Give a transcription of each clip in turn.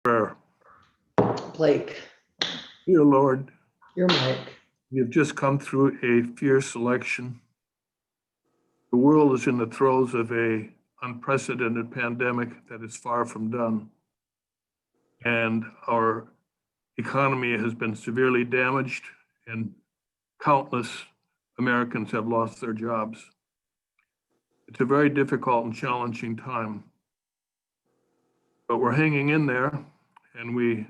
Prayer. Blake, Dear Lord, your mic. you've just come through a fierce election. The world is in the throes of a unprecedented pandemic that is far from done. And our economy has been severely damaged and countless Americans have lost their jobs. It's a very difficult and challenging time. But we're hanging in there, and we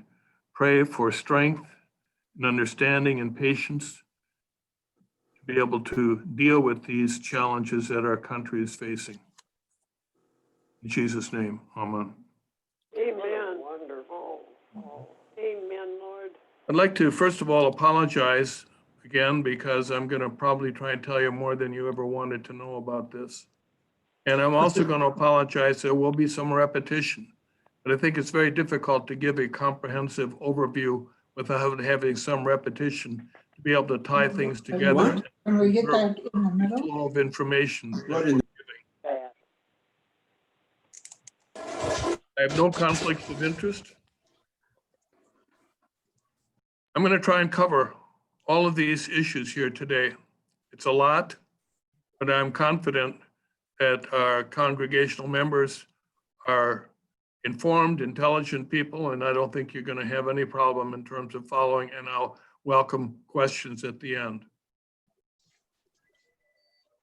pray for strength and understanding and patience to be able to deal with these challenges that our country is facing. In Jesus' name, amen. Amen. Wonderful. Amen, Lord. I'd like to, first of all, apologize again because I'm going to probably try and tell you more than you ever wanted to know about this. And I'm also going to apologize. There will be some repetition, but I think it's very difficult to give a comprehensive overview without having some repetition to be able to tie things together. Can we get that in the middle? Flow of information that we're giving. I have no conflicts of interest. I'm going to try and cover all of these issues here today. It's a lot, but I'm confident that our congregational members are informed, intelligent people, and I don't think you're going to have any problem in terms of following, and I'll welcome questions at the end.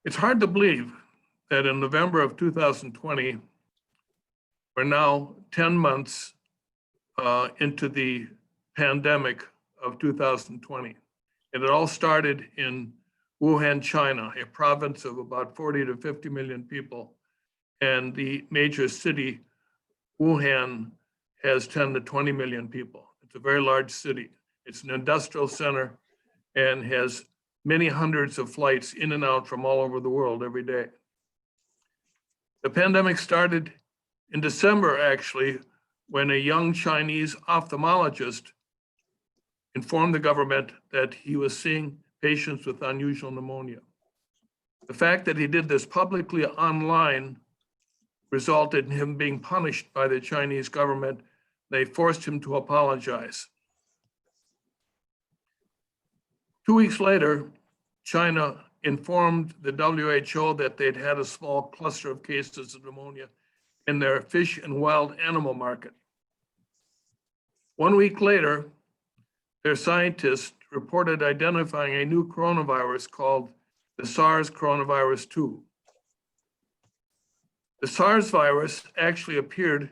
It's hard to believe that in November of 2020, we're now 10 months into the pandemic of 2020. And it all started in Wuhan, China, a province of about 40 to 50 million people. And the major city, Wuhan, has 10 to 20 million people. It's a very large city. It's an industrial center and has many hundreds of flights in and out from all over the world every day. The pandemic started in December, actually, when a young Chinese ophthalmologist informed the government that he was seeing patients with unusual pneumonia. The fact that he did this publicly online resulted in him being punished by the Chinese government. They forced him to apologize. 2 weeks later, China informed the WHO that they'd had a small cluster of cases of pneumonia in their fish and wild animal market. 1 week later, their scientists reported identifying a new coronavirus called the SARS coronavirus 2. The SARS virus actually appeared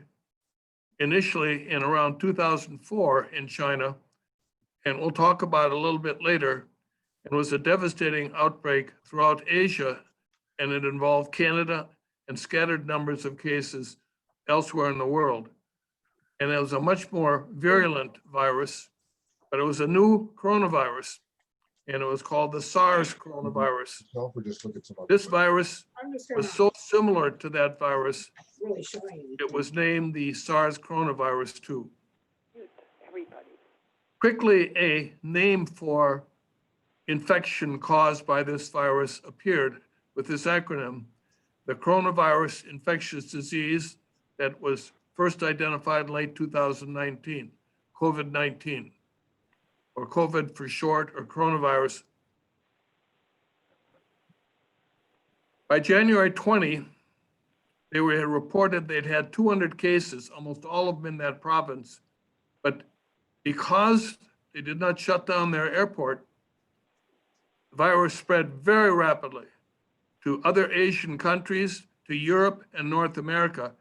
initially in around 2004 in China, and we'll talk about it a little bit later. It was a devastating outbreak throughout Asia, and it involved Canada and scattered numbers of cases elsewhere in the world. And it was a much more virulent virus, but it was a new coronavirus, and it was called the SARS coronavirus. This virus was so similar to that virus, it was named the SARS coronavirus 2. Quickly, a name for infection caused by this virus appeared with this acronym, the coronavirus infectious disease that was first identified in late 2019, COVID-19, or COVID for short, or coronavirus. By January 20, they had reported they'd had 200 cases, almost all of them in that province. But because they did not shut down their airport, the virus spread very rapidly to other Asian countries, to Europe and North America.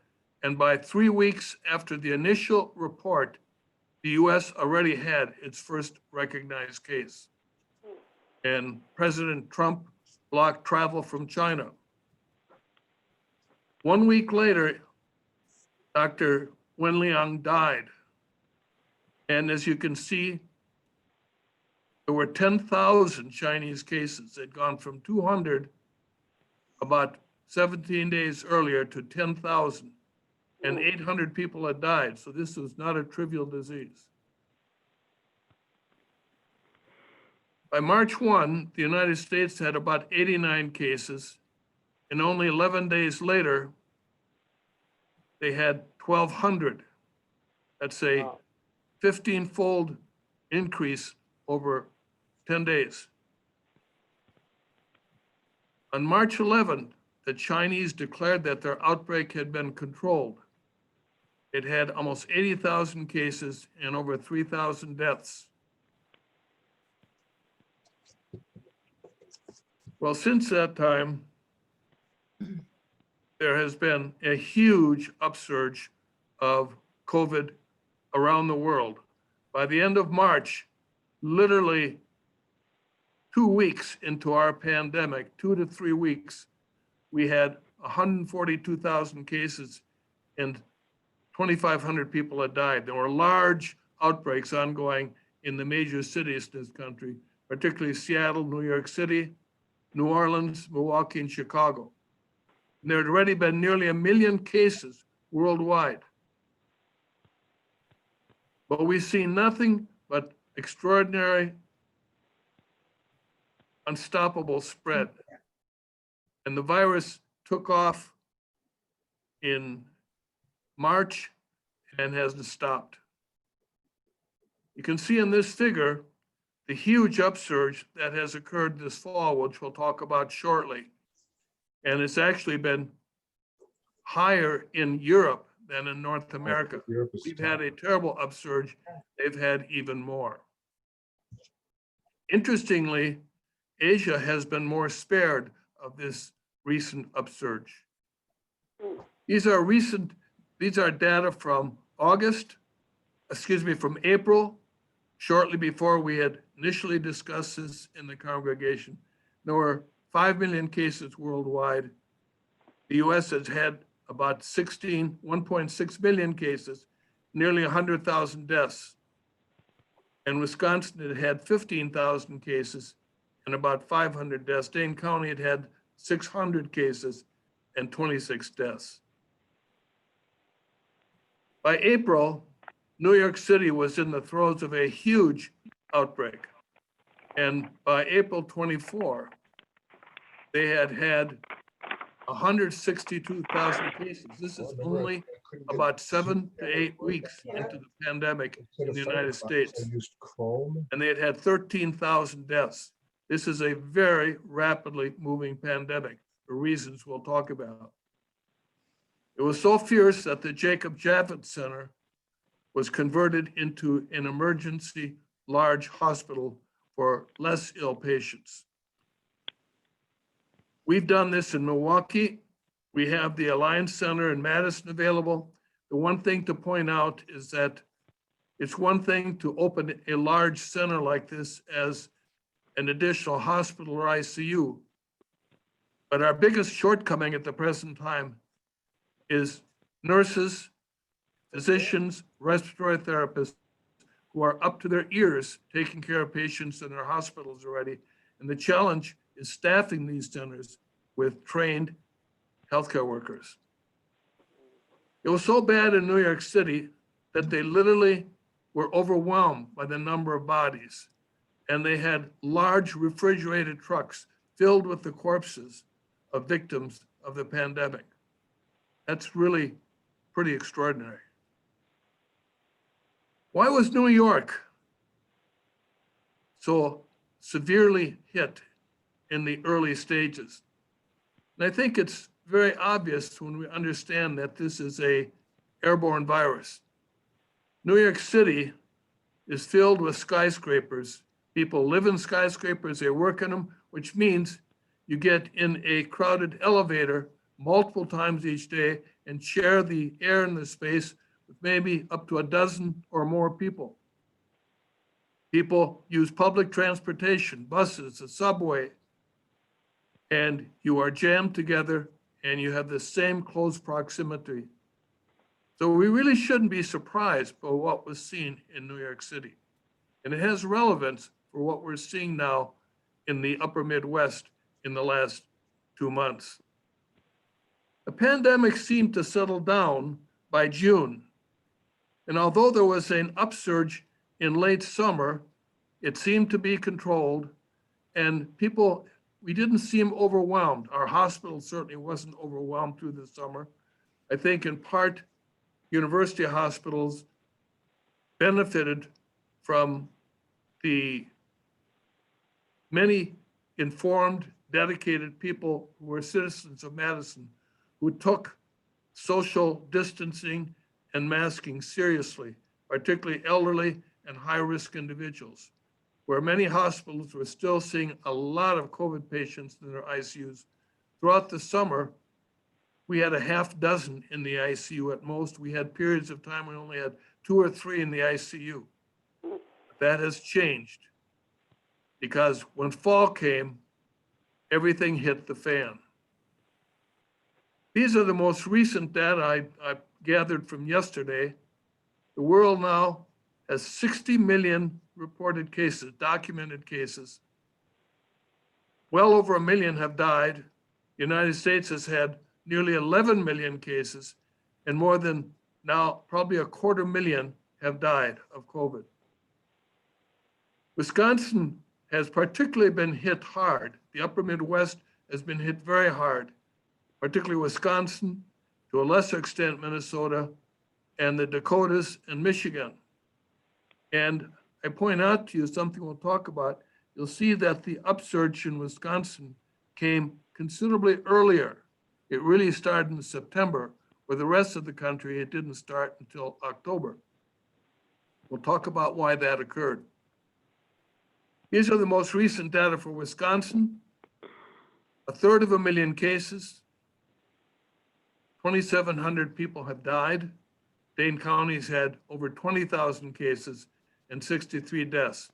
And by 3 weeks after the initial report, the US already had its first recognized case. And President Trump blocked travel from China. 1 week later, Dr. Wenliang died. And as you can see, there were 10,000 Chinese cases. They'd gone from 200 about 17 days earlier to 10,000. And 800 people had died. So this was not a trivial disease. By March 1, the United States had about 89 cases, and only 11 days later, they had 1,200. That's a 15-fold increase over 10 days. On March 11th, the Chinese declared that their outbreak had been controlled. It had almost 80,000 cases and over 3,000 deaths. Well, since that time, there has been a huge upsurge of COVID around the world. By the end of March, literally 2 weeks into our pandemic, 2 to 3 weeks, we had 142,000 cases and 2,500 people had died. There were large outbreaks ongoing in the major cities in this country, particularly Seattle, New York City, New Orleans, Milwaukee, and Chicago. And there had already been nearly 1 million cases worldwide. But we've seen nothing but extraordinary, unstoppable spread. And the virus took off in March and hasn't stopped. You can see in this figure the huge upsurge that has occurred this fall, which we'll talk about shortly. And it's actually been higher in Europe than in North America. We've had a terrible upsurge. They've had even more. Interestingly, Asia has been more spared of this recent upsurge. These are data from from April, shortly before we had initially discussed this in the congregation. There were 5 million cases worldwide. The US has had about 1.6 million cases, nearly 100,000 deaths. And Wisconsin had had 15,000 cases and about 500 deaths. Dane County had had 600 cases and 26 deaths. By April, New York City was in the throes of a huge outbreak. And by April 24, they had had 162,000 cases. This is only about 7 to 8 weeks into the pandemic in the United States. And they had had 13,000 deaths. This is a very rapidly moving pandemic for reasons we'll talk about. It was so fierce that the Jacob Javits Center was converted into an emergency large hospital for less ill patients. We've done this in Milwaukee. We have the Alliance Center in Madison available. The one thing to point out is that it's one thing to open a large center like this as an additional hospital or ICU. But our biggest shortcoming at the present time is nurses, physicians, respiratory therapists who are up to their ears taking care of patients in our hospitals already. And the challenge is staffing these centers with trained healthcare workers. It was so bad in New York City that they literally were overwhelmed by the number of bodies. And they had large refrigerated trucks filled with the corpses of victims of the pandemic. That's really pretty extraordinary. Why was New York so severely hit in the early stages? And I think it's very obvious when we understand that this is an airborne virus. New York City is filled with skyscrapers. People live in skyscrapers, they work in them, which means you get in a crowded elevator multiple times each day and share the air in the space with maybe up to a dozen or more people. People use public transportation, buses, the subway, and you are jammed together and you have the same close proximity. So we really shouldn't be surprised by what was seen in New York City. And it has relevance for what we're seeing now in the upper Midwest in the last 2 months. The pandemic seemed to settle down by June. And although there was an upsurge in late summer, it seemed to be controlled and we didn't seem overwhelmed. Our hospital certainly wasn't overwhelmed through the summer. I think in part, university hospitals benefited from the many informed, dedicated people who were citizens of Madison who took social distancing and masking seriously, particularly elderly and high-risk individuals, where many hospitals were still seeing a lot of COVID patients in their ICUs. Throughout the summer, we had a half dozen in the ICU at most. We had periods of time we only had 2 or 3 in the ICU. That has changed because when fall came, everything hit the fan. These are the most recent data I gathered from yesterday. The world now has 60 million reported cases, documented cases. Well over 1 million have died. The United States has had nearly 11 million cases, and more than now, probably 250,000 have died of COVID. Wisconsin has particularly been hit hard. The upper Midwest has been hit very hard, particularly Wisconsin, to a lesser extent Minnesota, and the Dakotas and Michigan. And I point out to you something we'll talk about. You'll see that the upsurge in Wisconsin came considerably earlier. It really started in September, where the rest of the country, it didn't start until October. We'll talk about why that occurred. These are the most recent data for Wisconsin. 1/3 of a million cases. 2,700 people have died. Dane County's had over 20,000 cases and 63 deaths.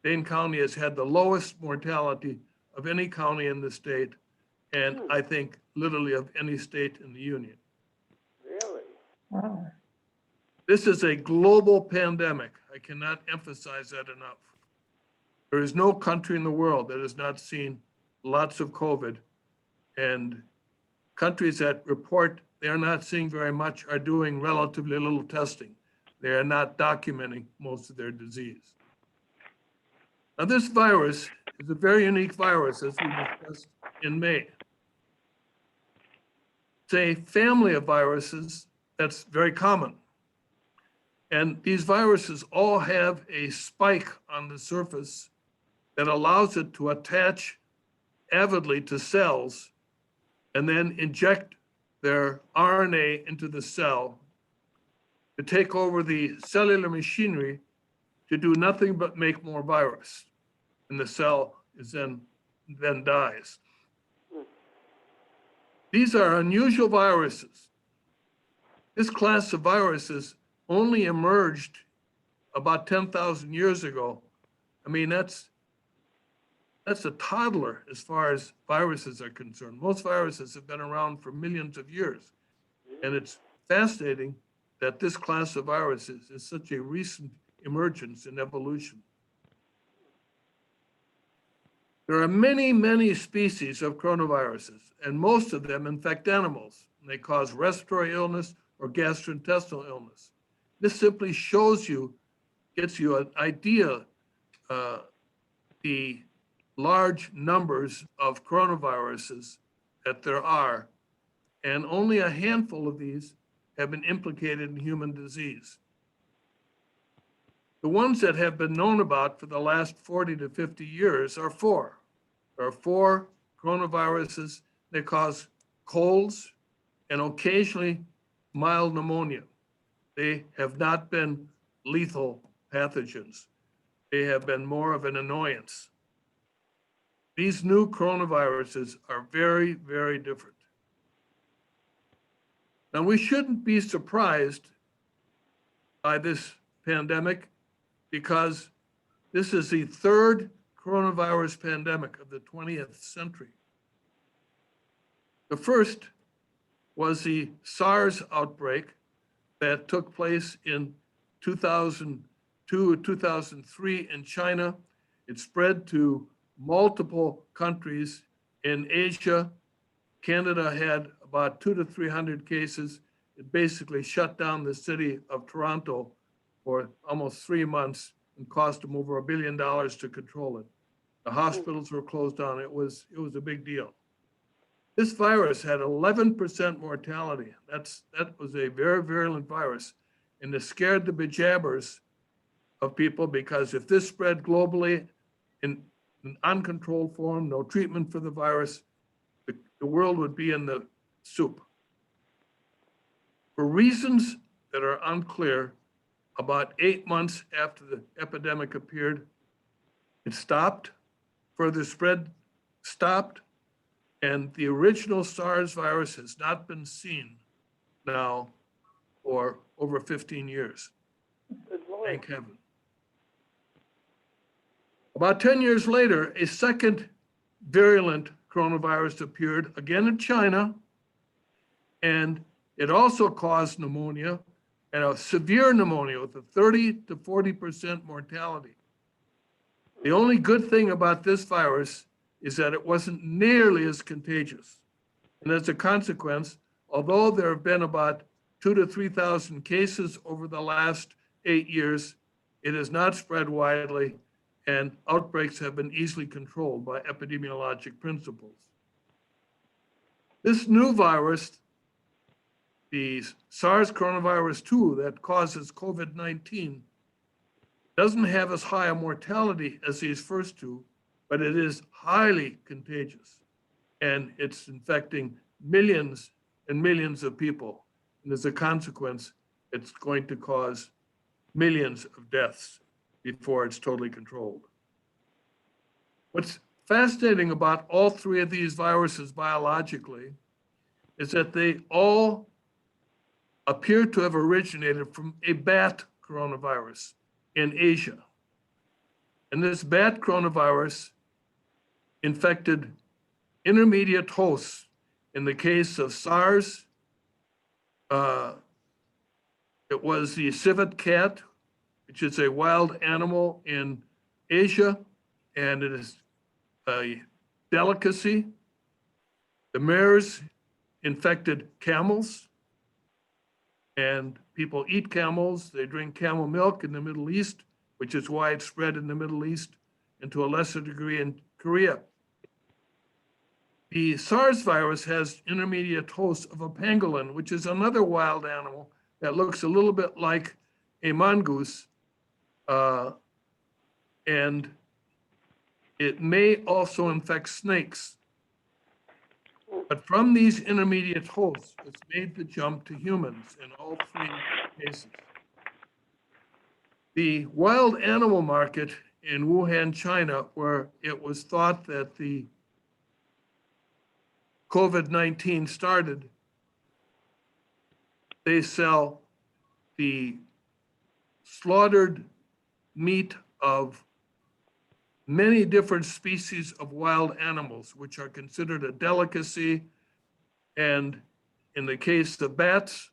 Dane County has had the lowest mortality of any county in the state, and I think literally of any state in the union. Really? Wow. This is a global pandemic. I cannot emphasize that enough. There is no country in the world that has not seen lots of COVID, and countries that report they are not seeing very much are doing relatively little testing. They are not documenting most of their disease. Now, this virus is a very unique virus, as we discussed in May. It's a family of viruses that's very common. And these viruses all have a spike on the surface that allows it to attach avidly to cells and then inject their RNA into the cell to take over the cellular machinery to do nothing but make more virus. And the cell is then dies. These are unusual viruses. This class of viruses only emerged about 10,000 years ago. I mean, that's a toddler as far as viruses are concerned. Most viruses have been around for millions of years. And it's fascinating that this class of viruses is such a recent emergence in evolution. There are many, many species of coronaviruses, and most of them infect animals. And they cause respiratory illness or gastrointestinal illness. This simply shows you, gets you an idea the large numbers of coronaviruses that there are, and only a handful of these have been implicated in human disease. The ones that have been known about for the last 40 to 50 years are 4. There are 4 coronaviruses that cause colds and occasionally mild pneumonia. They have not been lethal pathogens. They have been more of an annoyance. These new coronaviruses are very, very different. Now, we shouldn't be surprised by this pandemic because this is the 3rd coronavirus pandemic of the 20th century. The first was the SARS outbreak that took place in 2002 or 2003 in China. It spread to multiple countries in Asia. Canada had about 200 to 300 cases. It basically shut down the city of Toronto for almost 3 months and cost them over $1 billion to control it. The hospitals were closed down. It was a big deal. This virus had 11% mortality. That was a very virulent virus, and it scared the bejabbers of people, because if this spread globally in an uncontrolled form, no treatment for the virus, the world would be in the soup. For reasons that are unclear, about 8 months after the epidemic appeared, it stopped, further spread stopped, and the original SARS virus has not been seen now for over 15 years. Good Lord. Thank heaven. About 10 years later, a second virulent coronavirus appeared, again in China, and it also caused pneumonia, and a severe pneumonia with a 30 to 40% mortality. The only good thing about this virus is that it wasn't nearly as contagious. And as a consequence, although there have been about 2,000 to 3,000 cases over the last 8 years, it has not spread widely, and outbreaks have been easily controlled by epidemiologic principles. This new virus, the SARS coronavirus 2 that causes COVID-19, doesn't have as high a mortality as these first two, but it is highly contagious, and it's infecting millions and millions of people. And as a consequence, it's going to cause millions of deaths before it's totally controlled. What's fascinating about all three of these viruses biologically is that they all appear to have originated from a bat coronavirus in Asia. And this bat coronavirus infected intermediate hosts. In the case of SARS, it was the civet cat, which is a wild animal in Asia, and it is a delicacy. The MERS infected camels, and people eat camels. They drink camel milk in the Middle East, which is why it's spread in the Middle East, and to a lesser degree in Korea. The SARS virus has intermediate hosts of a pangolin, which is another wild animal that looks a little bit like a mongoose, and it may also infect snakes. But from these intermediate hosts, it's made the jump to humans in all three cases. The wild animal market in Wuhan, China, where it was thought that the COVID-19 started, they sell the slaughtered meat of many different species of wild animals, which are considered a delicacy. And in the case of bats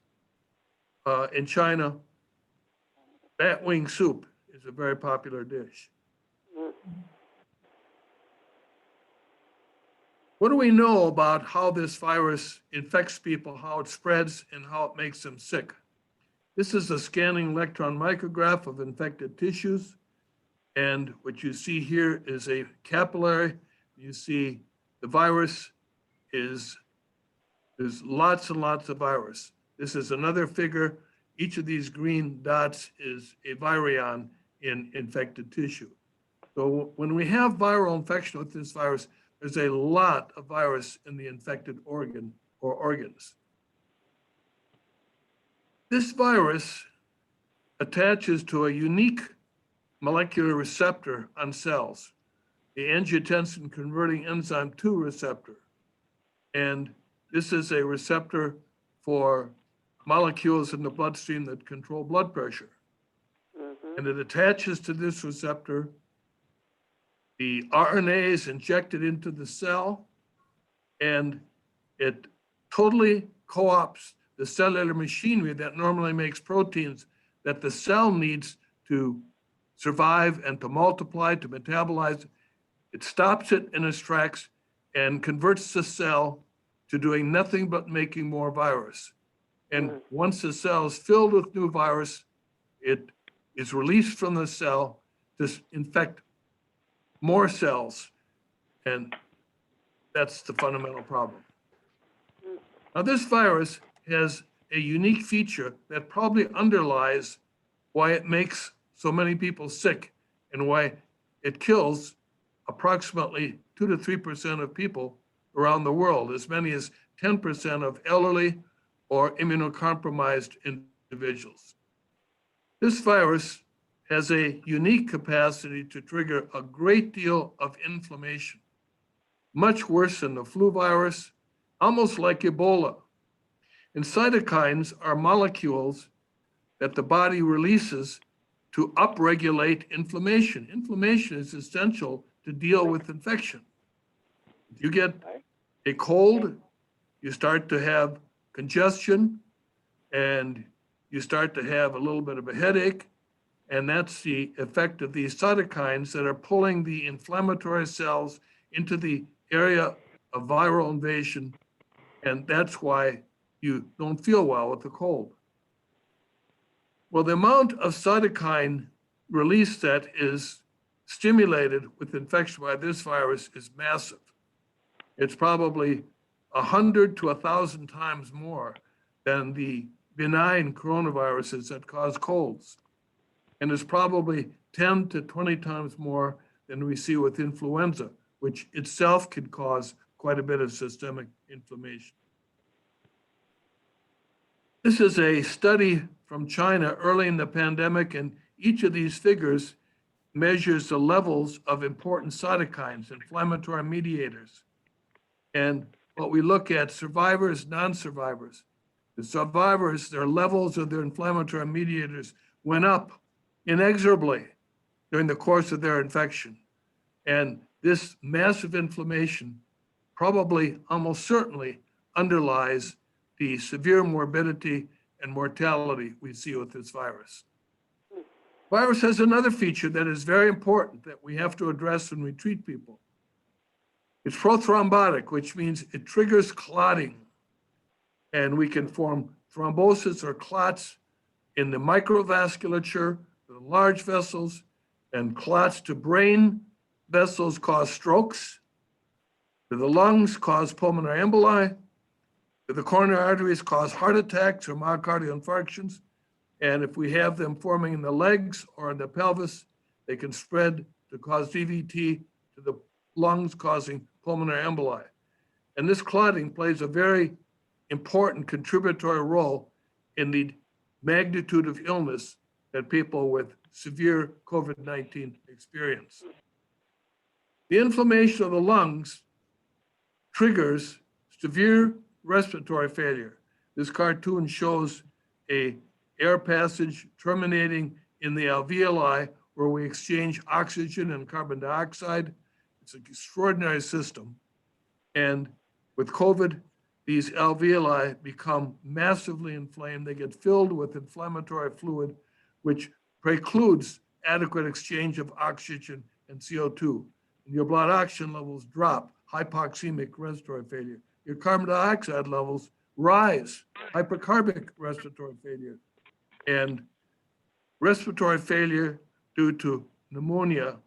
in China, bat wing soup is a very popular dish. What do we know about how this virus infects people, how it spreads, and how it makes them sick? This is a scanning electron micrograph of infected tissues. And what you see here is a capillary. You see the virus there's lots and lots of virus. This is another figure. Each of these green dots is a virion in infected tissue. So when we have viral infection with this virus, there's a lot of virus in the infected organ or organs. This virus attaches to a unique molecular receptor on cells, the angiotensin converting enzyme 2 receptor. And this is a receptor for molecules in the bloodstream that control blood pressure. And it attaches to this receptor. The RNA is injected into the cell, and it totally co-opts the cellular machinery that normally makes proteins that the cell needs to survive and to multiply, to metabolize. It stops it in its tracks and converts the cell to doing nothing but making more virus. And once the cell is filled with new virus, it is released from the cell to infect more cells. And that's the fundamental problem. Now, this virus has a unique feature that probably underlies why it makes so many people sick and why it kills approximately 2 to 3% of people around the world, as many as 10% of elderly or immunocompromised individuals. This virus has a unique capacity to trigger a great deal of inflammation, much worse than the flu virus, almost like Ebola. And cytokines are molecules that the body releases to upregulate inflammation. Inflammation is essential to deal with infection. If you get a cold, you start to have congestion and you start to have a little bit of a headache. And that's the effect of these cytokines that are pulling the inflammatory cells into the area of viral invasion. And that's why you don't feel well with the cold. Well, the amount of cytokine release that is stimulated with infection by this virus is massive. It's probably 100 to 1,000 times more than the benign coronaviruses that cause colds. And it's probably 10 to 20 times more than we see with influenza, which itself can cause quite a bit of systemic inflammation. This is a study from China early in the pandemic, and each of these figures measures the levels of important cytokines, inflammatory mediators. And what we look at, survivors, non-survivors. The survivors, their levels of their inflammatory mediators went up inexorably during the course of their infection. And this massive inflammation probably, almost certainly, underlies the severe morbidity and mortality we see with this virus. Virus has another feature that is very important that we have to address when we treat people. It's prothrombotic, which means it triggers clotting. And we can form thrombosis or clots in the microvasculature, the large vessels, and clots to brain vessels cause strokes, to the lungs cause pulmonary emboli, to the coronary arteries cause heart attacks or myocardial infarctions. And if we have them forming in the legs or in the pelvis, they can spread to cause DVT to the lungs, causing pulmonary emboli. And this clotting plays a very important contributory role in the magnitude of illness that people with severe COVID-19 experience. The inflammation of the lungs triggers severe respiratory failure. This cartoon shows a air passage terminating in the alveoli where we exchange oxygen and carbon dioxide. It's an extraordinary system. And with COVID, these alveoli become massively inflamed. They get filled with inflammatory fluid, which precludes adequate exchange of oxygen and CO2. And your blood oxygen levels drop, hypoxemic respiratory failure. Your carbon dioxide levels rise, hypercarbic respiratory failure. And respiratory failure due to pneumonia,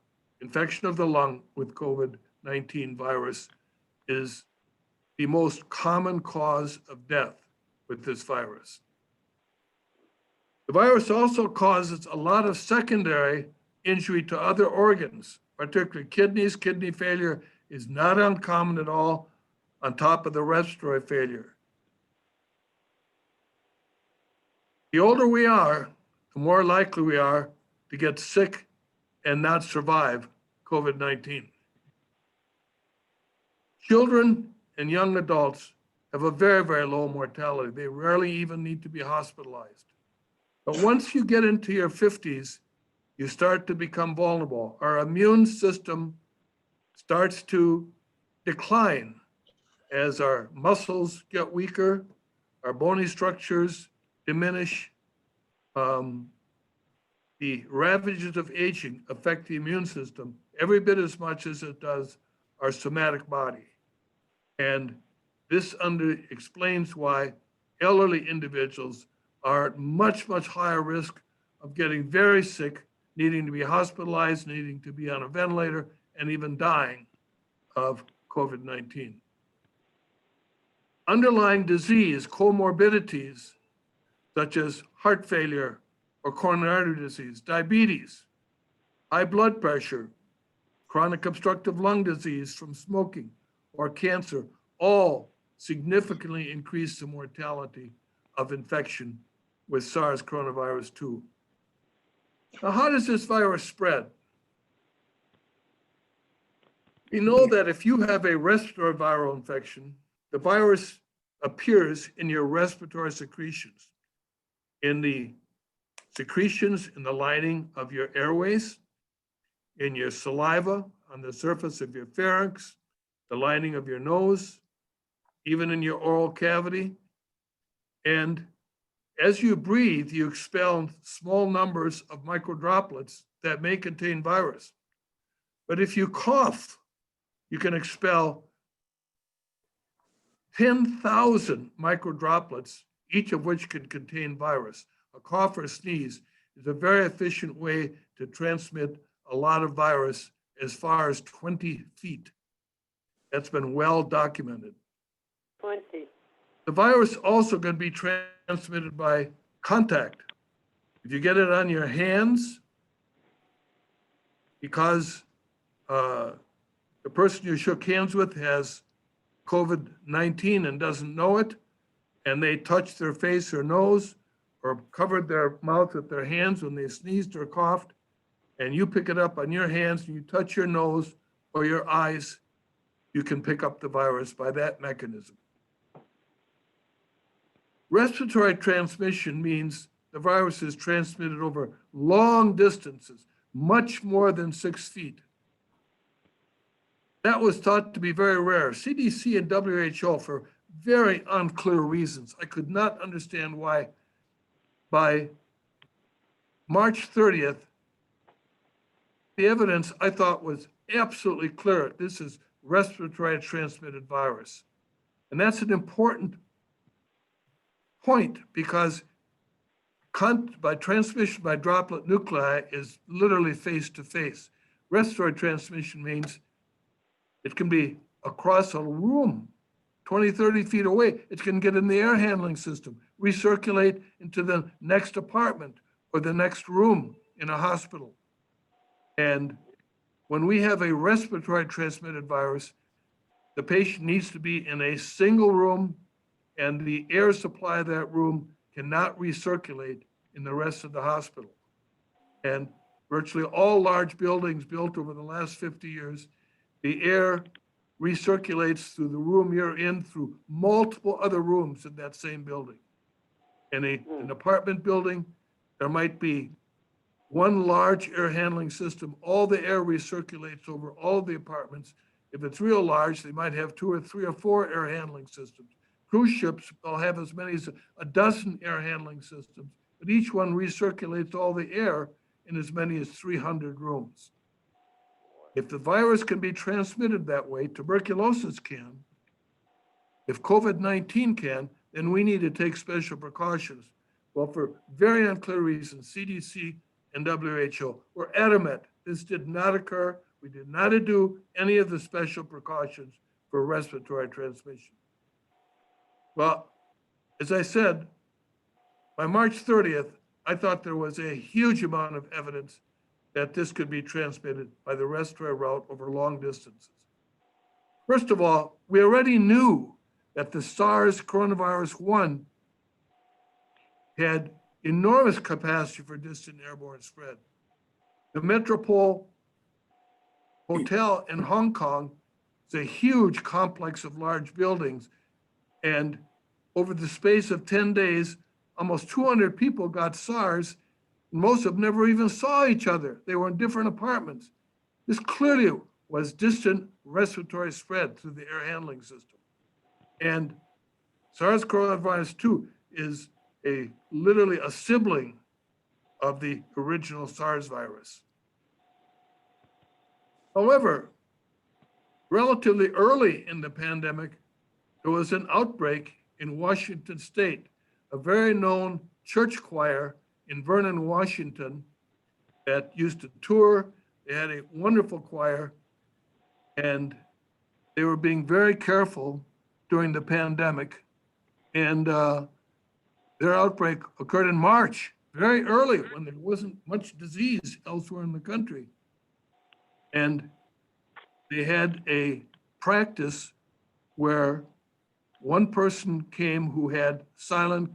infection of the lung with COVID-19 virus, is the most common cause of death with this virus. The virus also causes a lot of secondary injury to other organs, particularly kidneys. Kidney failure is not uncommon at all, on top of the respiratory failure. The older we are, the more likely we are to get sick and not survive COVID-19. Children and young adults have a very, very low mortality. They rarely even need to be hospitalized. But once you get into your 50s, you start to become vulnerable. Our immune system starts to decline as our muscles get weaker, our bony structures diminish. The ravages of aging affect the immune system every bit as much as it does our somatic body. And this explains why elderly individuals are at much, much higher risk of getting very sick, needing to be hospitalized, needing to be on a ventilator, and even dying of COVID-19. Underlying disease, comorbidities, such as heart failure or coronary artery disease, diabetes, high blood pressure, chronic obstructive lung disease from smoking, or cancer, all significantly increase the mortality of infection with SARS coronavirus 2. Now, how does this virus spread? We know that if you have a respiratory viral infection, the virus appears in your respiratory secretions, in the secretions in the lining of your airways, in your saliva, on the surface of your pharynx, the lining of your nose, even in your oral cavity. And as you breathe, you expel small numbers of microdroplets that may contain virus. But if you cough, you can expel 10,000 microdroplets, each of which can contain virus. A cough or sneeze is a very efficient way to transmit a lot of virus as far as 20 feet. That's been well documented. 20. The virus also can be transmitted by contact. If you get it on your hands, because the person you shook hands with has COVID-19 and doesn't know it, and they touched their face or nose or covered their mouth with their hands when they sneezed or coughed, and you pick it up on your hands and you touch your nose or your eyes, you can pick up the virus by that mechanism. Respiratory transmission means the virus is transmitted over long distances, much more than 6 feet. That was thought to be very rare. CDC and WHO, for very unclear reasons, I could not understand why, by March 30th, the evidence I thought was absolutely clear. This is respiratory transmitted virus. And that's an important point because by transmission by droplet nuclei is literally face to face. Respiratory transmission means it can be across a room, 20, 30 feet away. It can get in the air handling system, recirculate into the next apartment or the next room in a hospital. And when we have a respiratory transmitted virus, the patient needs to be in a single room and the air supply of that room cannot recirculate in the rest of the hospital. And virtually all large buildings built over the last 50 years, the air recirculates through the room you're in through multiple other rooms in that same building. In an apartment building, there might be one large air handling system. All the air recirculates over all of the apartments. If it's real large, they might have 2 or 3 or 4 air handling systems. Cruise ships will have as many as a dozen air handling systems, but each one recirculates all the air in as many as 300 rooms. If the virus can be transmitted that way, tuberculosis can. If COVID-19 can, then we need to take special precautions. Well, for very unclear reasons, CDC and WHO were adamant this did not occur. We did not do any of the special precautions for respiratory transmission. Well, as I said, by March 30th, I thought there was a huge amount of evidence that this could be transmitted by the respiratory route over long distances. First of all, we already knew that the SARS coronavirus 1 had enormous capacity for distant airborne spread. The Metropole Hotel in Hong Kong is a huge complex of large buildings. And over the space of 10 days, almost 200 people got SARS. Most of them never even saw each other. They were in different apartments. This clearly was distant respiratory spread through the air handling system. And SARS coronavirus 2 is literally a sibling of the original SARS virus. However, relatively early in the pandemic, there was an outbreak in Washington State. A very known church choir in Vernon, Washington, that used to tour. They had a wonderful choir, and they were being very careful during the pandemic. And their outbreak occurred in March, very early when there wasn't much disease elsewhere in the country. And they had a practice where one person came who had silent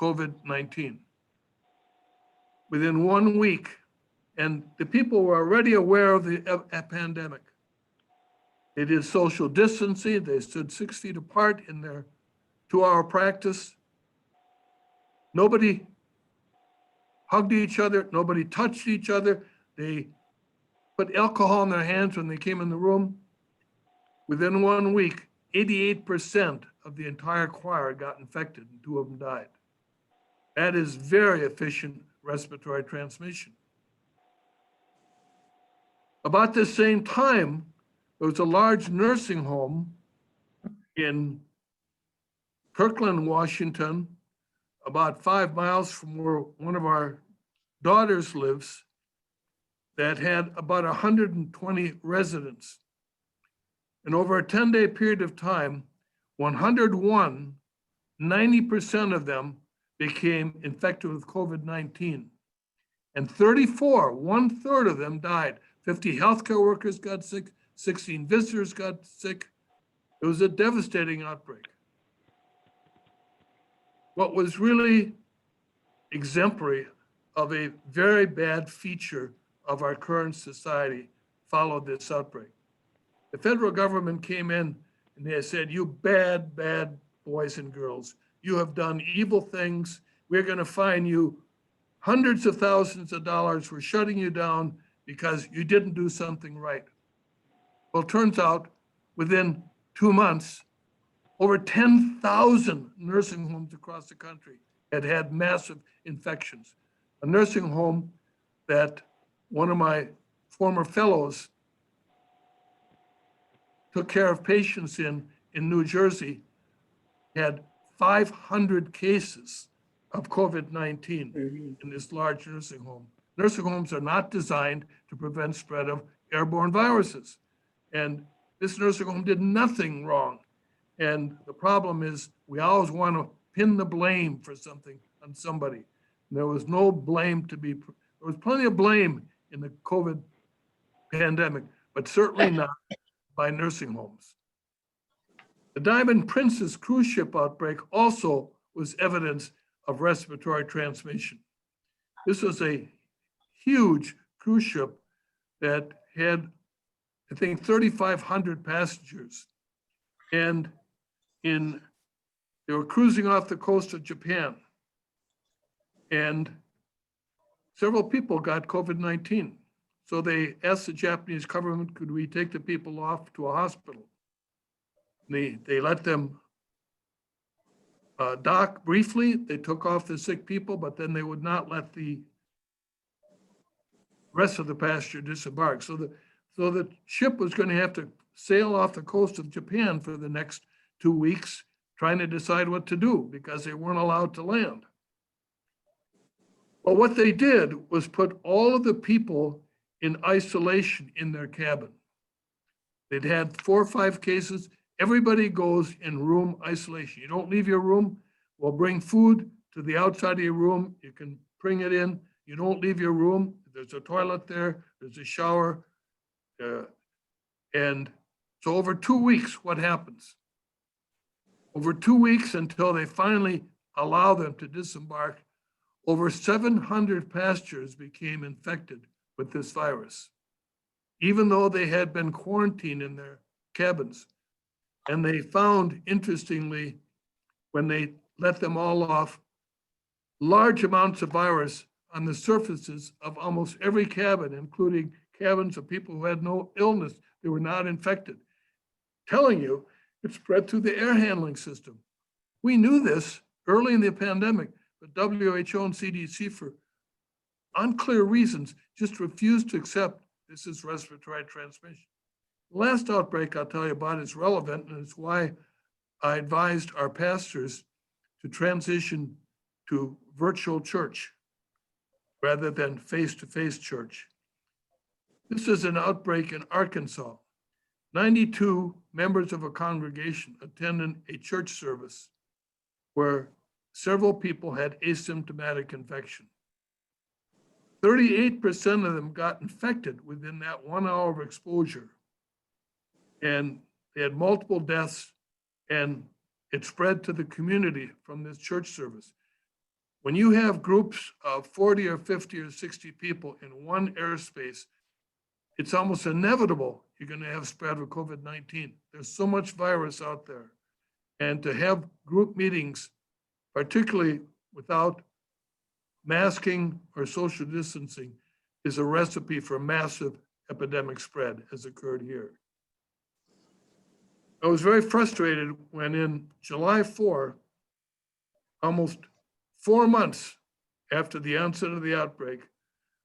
COVID-19 within 1 week. And the people were already aware of the pandemic. They did social distancing. They stood 6 feet apart in their 2-hour practice. Nobody hugged each other. Nobody touched each other. They put alcohol in their hands when they came in the room. Within 1 week, 88% of the entire choir got infected and 2 of them died. That is very efficient respiratory transmission. About the same time, there was a large nursing home in Kirkland, Washington, about 5 miles from where one of our daughters lives, that had about 120 residents. And over a 10-day period of time, 101, 90% of them became infected with COVID-19. And 34, 1/3 of them died. 50 healthcare workers got sick, 16 visitors got sick. It was a devastating outbreak. What was really exemplary of a very bad feature of our current society followed this outbreak. The federal government came in and they said, "You bad, bad boys and girls, you have done evil things. We're going to fine you hundreds of thousands of dollars. We're shutting you down because you didn't do something right." Well, it turns out within 2 months, over 10,000 nursing homes across the country had had massive infections. A nursing home that one of my former fellows took care of patients in New Jersey had 500 cases of COVID-19 in this large nursing home. Nursing homes are not designed to prevent spread of airborne viruses. And this nursing home did nothing wrong. And the problem is we always want to pin the blame for something on somebody. And there was no blame to be, there was plenty of blame in the COVID pandemic, but certainly not by nursing homes. The Diamond Princess cruise ship outbreak also was evidence of respiratory transmission. This was a huge cruise ship that had, I think, 3,500 passengers. And they were cruising off the coast of Japan. And several people got COVID-19. So they asked the Japanese government, could we take the people off to a hospital? They let them dock briefly. They took off the sick people, but then they would not let the rest of the passenger disembark. So the ship was going to have to sail off the coast of Japan for the next 2 weeks, trying to decide what to do because they weren't allowed to land. Well, what they did was put all of the people in isolation in their cabin. They'd had 4 or 5 cases. Everybody goes in room isolation. You don't leave your room. We'll bring food to the outside of your room. You can bring it in. You don't leave your room. There's a toilet there. There's a shower. And so over 2 weeks, what happens? Over 2 weeks until they finally allow them to disembark, over 700 passengers became infected with this virus, even though they had been quarantined in their cabins. And they found, interestingly, when they let them all off, large amounts of virus on the surfaces of almost every cabin, including cabins of people who had no illness. They were not infected. Telling you, it spread through the air handling system. We knew this early in the pandemic, but WHO and CDC, for unclear reasons, just refused to accept this is respiratory transmission. The last outbreak I'll tell you about is relevant, and it's why I advised our pastors to transition to virtual church rather than face-to-face church. This is an outbreak in Arkansas. 92 members of a congregation attended a church service where several people had asymptomatic infection. 38% of them got infected within that 1 hour of exposure. And they had multiple deaths, and it spread to the community from this church service. When you have groups of 40 or 50 or 60 people in one airspace, it's almost inevitable you're going to have spread of COVID-19. There's so much virus out there. And to have group meetings, particularly without masking or social distancing, is a recipe for massive epidemic spread, as occurred here. I was very frustrated when in July 4, almost 4 months after the onset of the outbreak,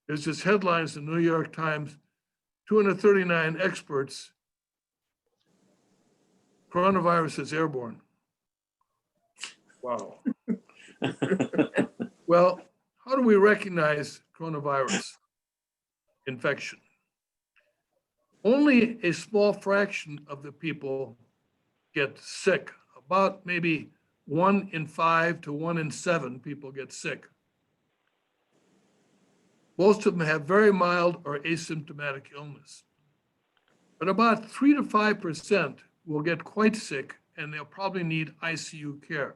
there's this headlines in the New York Times, 239 experts, coronavirus is airborne. Wow. Well, how do we recognize coronavirus infection? Only a small fraction of the people get sick. About maybe 1 in 5 to 1 in 7 people get sick. Most of them have very mild or asymptomatic illness. But about 3 to 5% will get quite sick, and they'll probably need ICU care.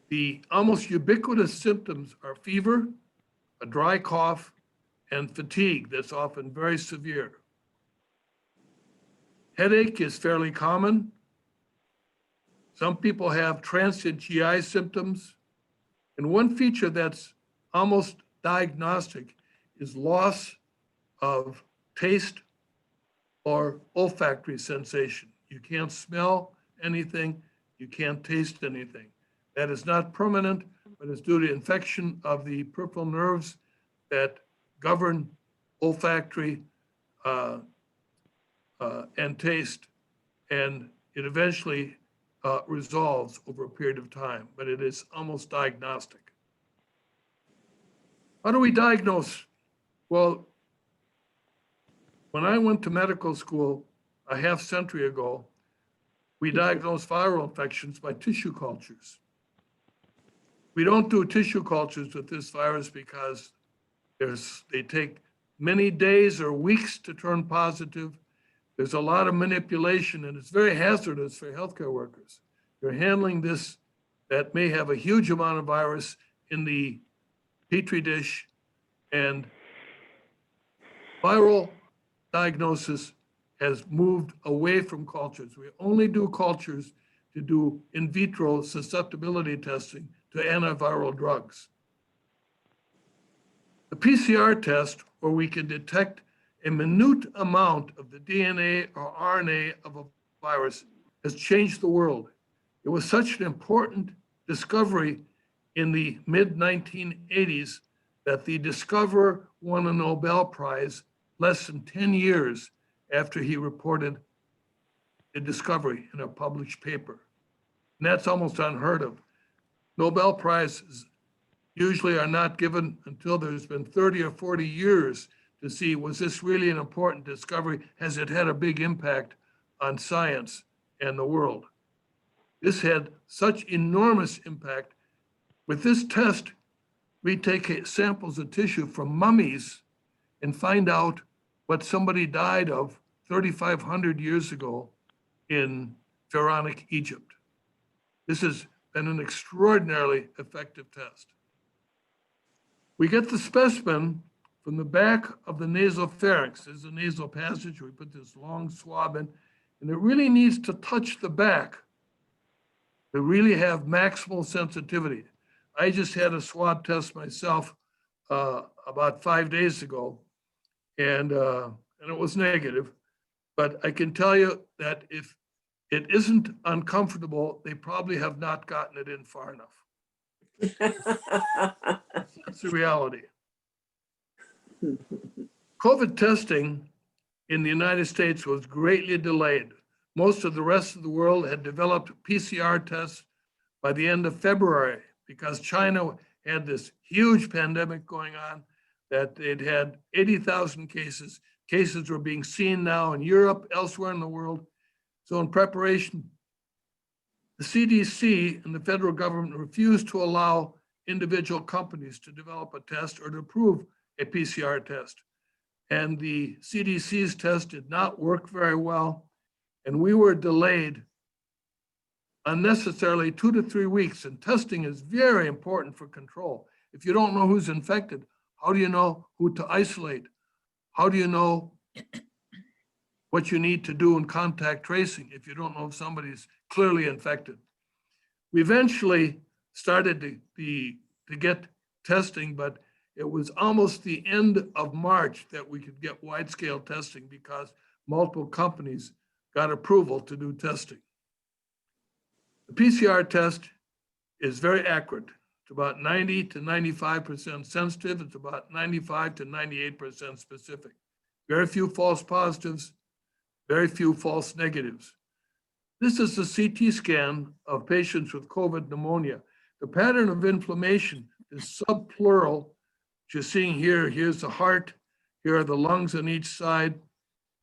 The almost ubiquitous symptoms are fever, a dry cough, and fatigue that's often very severe. Headache is fairly common. Some people have transient GI symptoms. And one feature that's almost diagnostic is loss of taste or olfactory sensation. You can't smell anything, you can't taste anything. That is not permanent, but it's due to infection of the peripheral nerves that govern olfactory and taste, and it eventually resolves over a period of time, but it is almost diagnostic. How do we diagnose? Well, when I went to medical school a half century ago, we diagnosed viral infections by tissue cultures. We don't do tissue cultures with this virus because they take many days or weeks to turn positive. There's a lot of manipulation, and it's very hazardous for healthcare workers. You're handling this that may have a huge amount of virus in the Petri dish, and viral diagnosis has moved away from cultures. We only do cultures to do in vitro susceptibility testing to antiviral drugs. The PCR test, where we can detect a minute amount of the DNA or RNA of a virus, has changed the world. It was such an important discovery in the mid-1980s that the discoverer won a Nobel Prize less than 10 years after he reported the discovery in a published paper. And that's almost unheard of. Nobel Prizes usually are not given until there's been 30 or 40 years to see, was this really an important discovery? Has it had a big impact on science and the world? This had such enormous impact. With this test, we take samples of tissue from mummies and find out what somebody died of 3,500 years ago in Pharaonic Egypt. This has been an extraordinarily effective test. We get the specimen from the back of the nasopharynx. There's a nasal passage. We put this long swab in, and it really needs to touch the back to really have maximal sensitivity. I just had a swab test myself about 5 days ago, and it was negative. But I can tell you that if it isn't uncomfortable, they probably have not gotten it in far enough. That's the reality. COVID testing in the United States was greatly delayed. Most of the rest of the world had developed PCR tests by the end of February because China had this huge pandemic going on, that they'd had 80,000 cases. Cases were being seen now in Europe, elsewhere in the world. So in preparation, the CDC and the federal government refused to allow individual companies to develop a test or to approve a PCR test. And the CDC's test did not work very well. And we were delayed unnecessarily 2 to 3 weeks. And testing is very important for control. If you don't know who's infected, how do you know who to isolate? How do you know what you need to do in contact tracing if you don't know if somebody's clearly infected? We eventually started to get testing, but it was almost the end of March that we could get wide scale testing because multiple companies got approval to do testing. The PCR test is very accurate. It's about 90 to 95% sensitive. It's about 95 to 98% specific. Very few false positives, very few false negatives. This is a CT scan of patients with COVID pneumonia. The pattern of inflammation is subpleural. You're seeing here, here's the heart, here are the lungs on each side.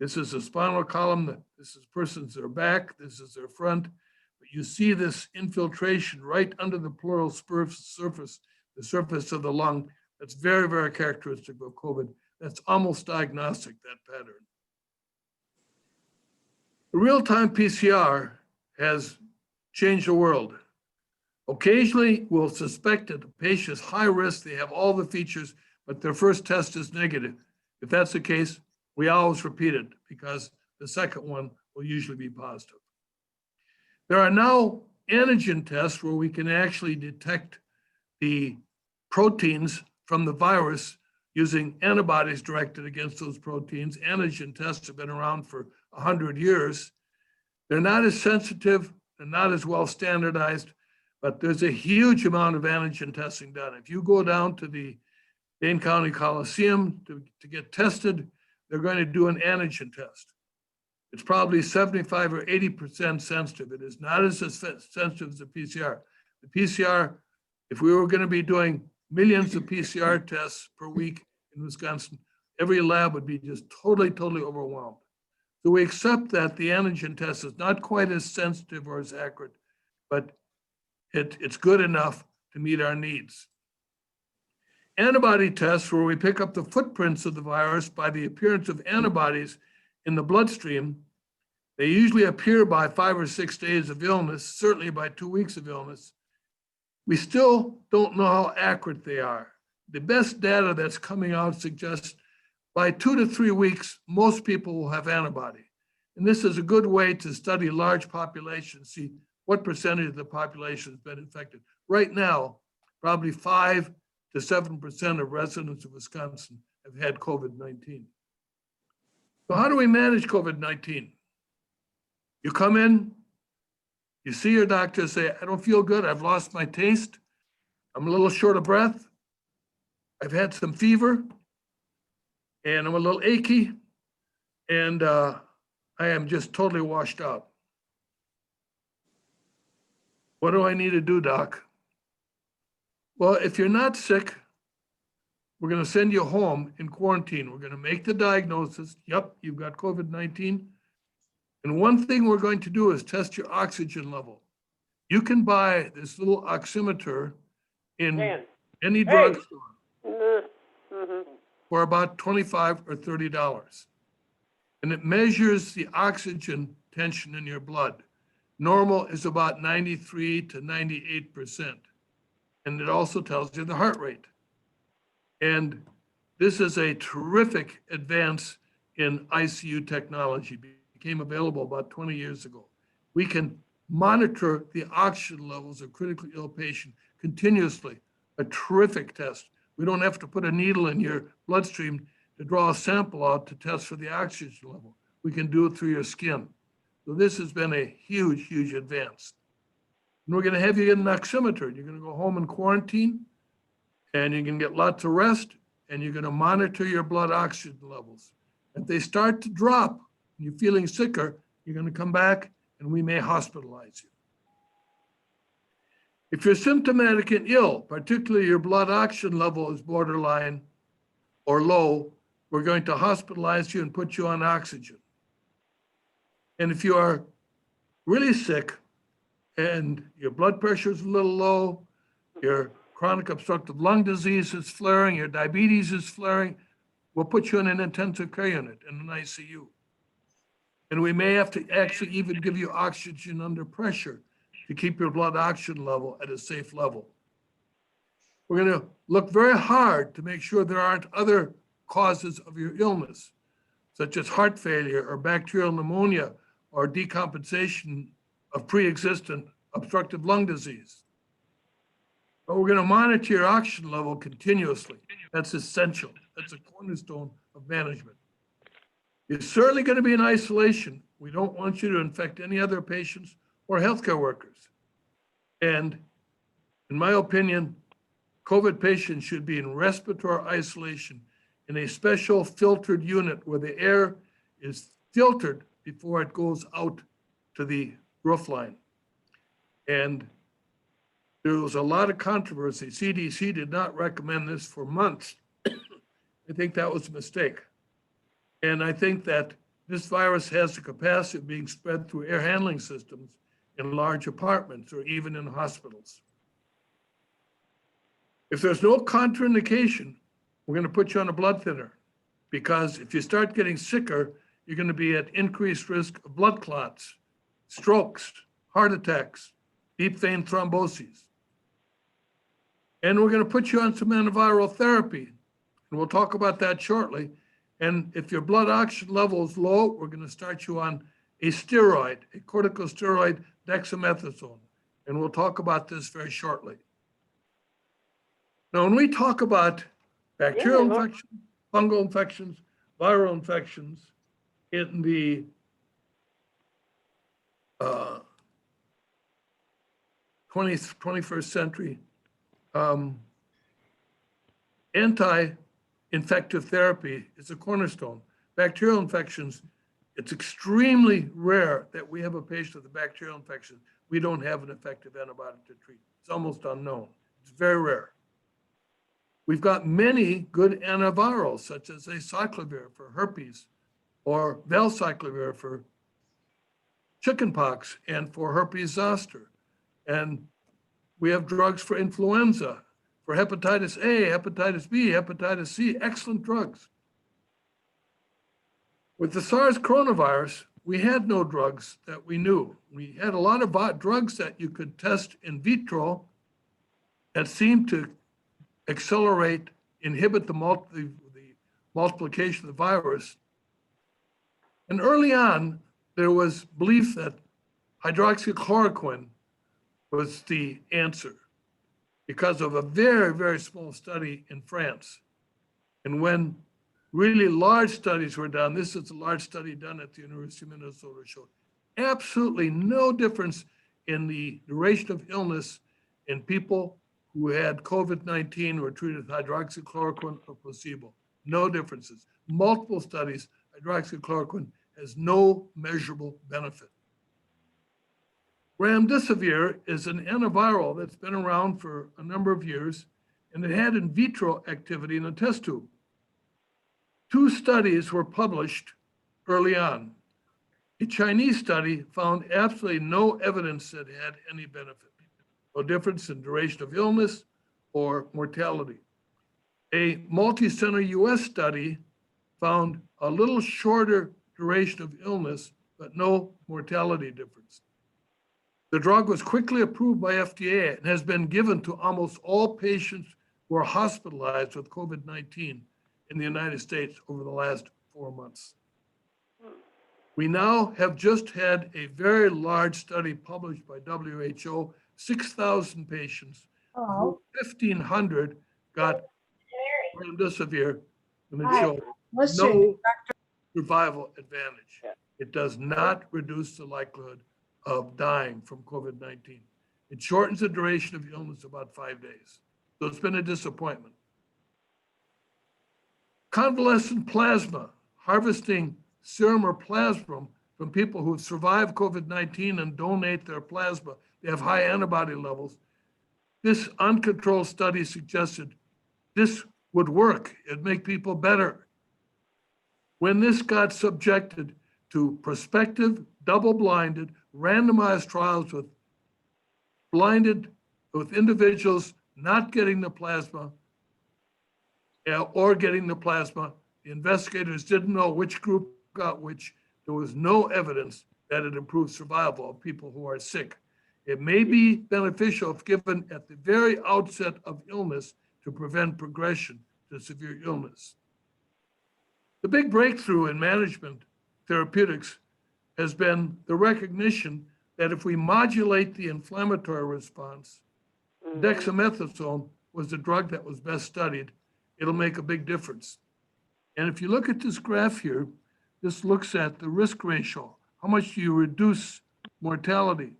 This is the spinal column, this is person's their back, this is their front. But you see this infiltration right under the pleural surface, the surface of the lung. That's very, very characteristic of COVID. That's almost diagnostic, that pattern. The real-time PCR has changed the world. Occasionally, we'll suspect that the patient is high risk, they have all the features, but their first test is negative. If that's the case, we always repeat it because the second one will usually be positive. There are now antigen tests where we can actually detect the proteins from the virus using antibodies directed against those proteins. Antigen tests have been around for 100 years. They're not as sensitive, they're not as well standardized, but there's a huge amount of antigen testing done. If you go down to the Dane County Coliseum to get tested, they're going to do an antigen test. It's probably 75 or 80% sensitive. It is not as sensitive as the PCR. The PCR, if we were going to be doing millions of PCR tests per week in Wisconsin, every lab would be just totally overwhelmed. So we accept that the antigen test is not quite as sensitive or as accurate, but it's good enough to meet our needs. Antibody tests, where we pick up the footprints of the virus by the appearance of antibodies in the bloodstream, they usually appear by 5 or 6 days of illness, certainly by 2 weeks of illness. We still don't know how accurate they are. The best data that's coming out suggests by 2 to 3 weeks, most people will have antibody. And this is a good way to study large populations, see what percentage of the population has been infected. Right now, probably 5 to 7% of residents of Wisconsin have had COVID-19. So how do we manage COVID-19? You come in, you see your doctor, say, I don't feel good, I've lost my taste, I'm a little short of breath, I've had some fever, and I'm a little achy, and I am just totally washed out. What do I need to do, doc? Well, if you're not sick, we're going to send you home in quarantine. We're going to make the diagnosis. Yep, you've got COVID-19. And one thing we're going to do is test your oxygen level. You can buy this little oximeter in any drugstore for about $25 or $30. And it measures the oxygen tension in your blood. Normal is about 93 to 98%. And it also tells you the heart rate. And this is a terrific advance in ICU technology. It became available about 20 years ago. We can monitor the oxygen levels of critically ill patients continuously, a terrific test. We don't have to put a needle in your bloodstream to draw a sample out to test for the oxygen level. We can do it through your skin. So this has been a huge advance. And we're going to have you get an oximeter. You're going to go home in quarantine, and you can get lots of rest, and you're going to monitor your blood oxygen levels. If they start to drop, and you're feeling sicker, you're going to come back, and we may hospitalize you. If you're symptomatic and ill, particularly your blood oxygen level is borderline or low, we're going to hospitalize you and put you on oxygen. And if you are really sick and your blood pressure is a little low, your chronic obstructive lung disease is flaring, your diabetes is flaring, we'll put you in an intensive care unit in an ICU. And we may have to actually even give you oxygen under pressure to keep your blood oxygen level at a safe level. We're going to look very hard to make sure there aren't other causes of your illness, such as heart failure or bacterial pneumonia or decompensation of pre-existent obstructive lung disease. But we're going to monitor your oxygen level continuously. That's essential. That's a cornerstone of management. You're certainly going to be in isolation. We don't want you to infect any other patients or healthcare workers. And in my opinion, COVID patients should be in respiratory isolation in a special filtered unit where the air is filtered before it goes out to the roof line. And there was a lot of controversy. CDC did not recommend this for months. I think that was a mistake. And I think that this virus has the capacity of being spread through air handling systems in large apartments or even in hospitals. If there's no contraindication, we're going to put you on a blood thinner, because if you start getting sicker, you're going to be at increased risk of blood clots, strokes, heart attacks, deep vein thromboses. And we're going to put you on some antiviral therapy, and we'll talk about that shortly. And if your blood oxygen level is low, we're going to start you on a steroid, a corticosteroid, dexamethasone. And we'll talk about this very shortly. Now, when we talk about bacterial infections, fungal infections, viral infections in the 21st century, anti-infective therapy is a cornerstone. Bacterial infections, it's extremely rare that we have a patient with a bacterial infection we don't have an effective antibiotic to treat. It's almost unknown. It's very rare. We've got many good antivirals, such as acyclovir for herpes or valcyclovir for chickenpox and for herpes zoster. And we have drugs for influenza, for hepatitis A, hepatitis B, hepatitis C, excellent drugs. With the SARS coronavirus, we had no drugs that we knew. We had a lot of drugs that you could test in vitro that seemed to inhibit the multiplication of the virus. And early on, there was belief that hydroxychloroquine was the answer because of a very, very small study in France. And when really large studies were done, this is a large study done at the University of Minnesota, showed absolutely no difference in the duration of illness in people who had COVID-19 were treated with hydroxychloroquine or placebo. No differences. Multiple studies, hydroxychloroquine has no measurable benefit. Remdesivir is an antiviral that's been around for a number of years, and it had in vitro activity in a test tube. 2 studies were published early on. A Chinese study found absolutely no evidence that it had any benefit. No difference in duration of illness or mortality. A multi-center US study found a little shorter duration of illness, but no mortality difference. The drug was quickly approved by FDA and has been given to almost all patients who are hospitalized with COVID-19 in the United States over the last 4 months. We now have just had a very large study published by WHO, 6,000 patients, 1,500 got remdesivir, and it showed no survival advantage. It does not reduce the likelihood of dying from COVID-19. It shortens the duration of illness about 5 days. So it's been a disappointment. Convalescent plasma, harvesting serum or plasma from people who have survived COVID-19 and donate their plasma. They have high antibody levels. This uncontrolled study suggested this would work. It'd make people better. When this got subjected to prospective, double-blinded, randomized trials with individuals not getting the plasma or getting the plasma. The investigators didn't know which group got which. There was no evidence that it improved survival of people who are sick. It may be beneficial if given at the very outset of illness to prevent progression to severe illness. The big breakthrough in management therapeutics has been the recognition that if we modulate the inflammatory response, dexamethasone was the drug that was best studied. It'll make a big difference. And if you look at this graph here, this looks at the risk ratio. How much do you reduce mortality?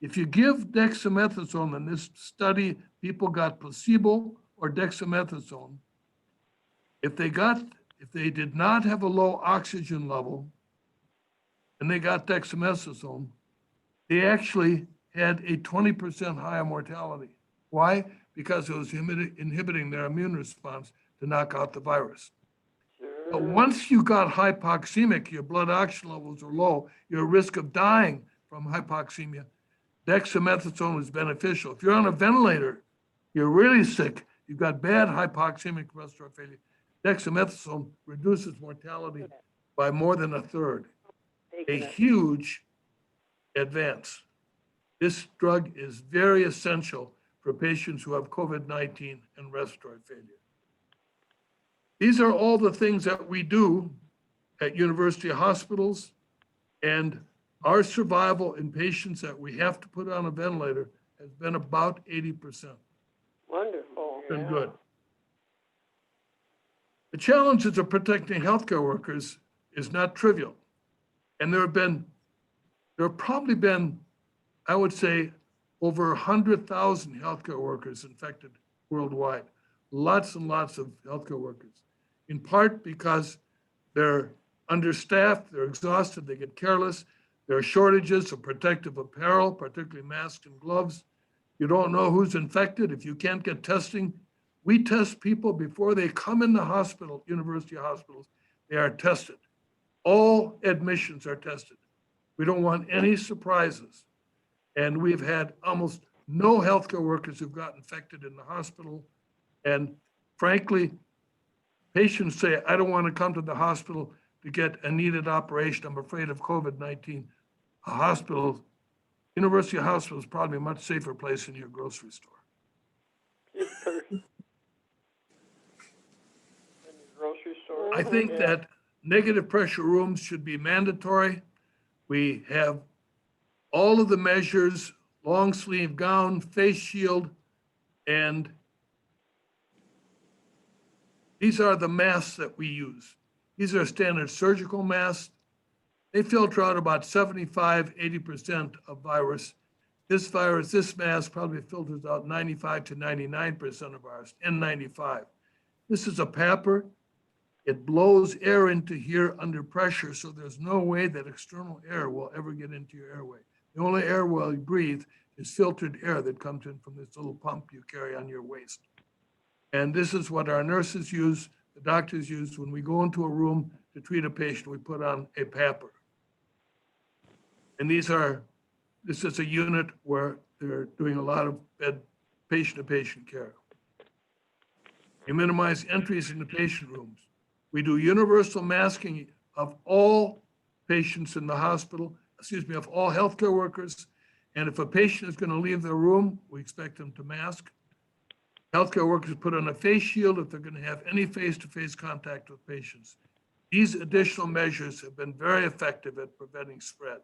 If you give dexamethasone, in this study, people got placebo or dexamethasone. If they did not have a low oxygen level and they got dexamethasone, they actually had a 20% higher mortality. Why? Because it was inhibiting their immune response to knock out the virus. But once you got hypoxemic, your blood oxygen levels are low, your risk of dying from hypoxemia, dexamethasone is beneficial. If you're on a ventilator, you're really sick, you've got bad hypoxemic respiratory failure, dexamethasone reduces mortality by more than a third. A huge advance. This drug is very essential for patients who have COVID-19 and respiratory failure. These are all the things that we do at university hospitals, and our survival in patients that we have to put on a ventilator has been about 80%. Wonderful. Been good. The challenges of protecting healthcare workers is not trivial. And there have probably been, I would say, over 100,000 healthcare workers infected worldwide. Lots and lots of healthcare workers, in part because they're understaffed, they're exhausted, they get careless. There are shortages of protective apparel, particularly masks and gloves. You don't know who's infected. If you can't get testing, we test people before they come in the hospital, university hospitals, they are tested. All admissions are tested. We don't want any surprises. And we've had almost no healthcare workers who've got infected in the hospital. And frankly, patients say, I don't want to come to the hospital to get a needed operation. I'm afraid of COVID-19. A hospital, university hospital is probably a much safer place than your grocery store. Grocery store. I think that negative pressure rooms should be mandatory. We have all of the measures, long sleeve gown, face shield, and these are the masks that we use. These are standard surgical masks. They filter out about 75, 80% of virus. This mask probably filters out 95 to 99% of virus, N95. This is a PAPR. It blows air into here under pressure, so there's no way that external air will ever get into your airway. The only air you breathe is filtered air that comes in from this little pump you carry on your waist. And this is what our nurses use, the doctors use. When we go into a room to treat a patient, we put on a PAPR. And this is a unit where they're doing a lot of patient-to-patient care. You minimize entries into patient rooms. We do universal masking of all patients in the hospital, of all healthcare workers. And if a patient is going to leave their room, we expect them to mask. Healthcare workers put on a face shield if they're going to have any face-to-face contact with patients. These additional measures have been very effective at preventing spread.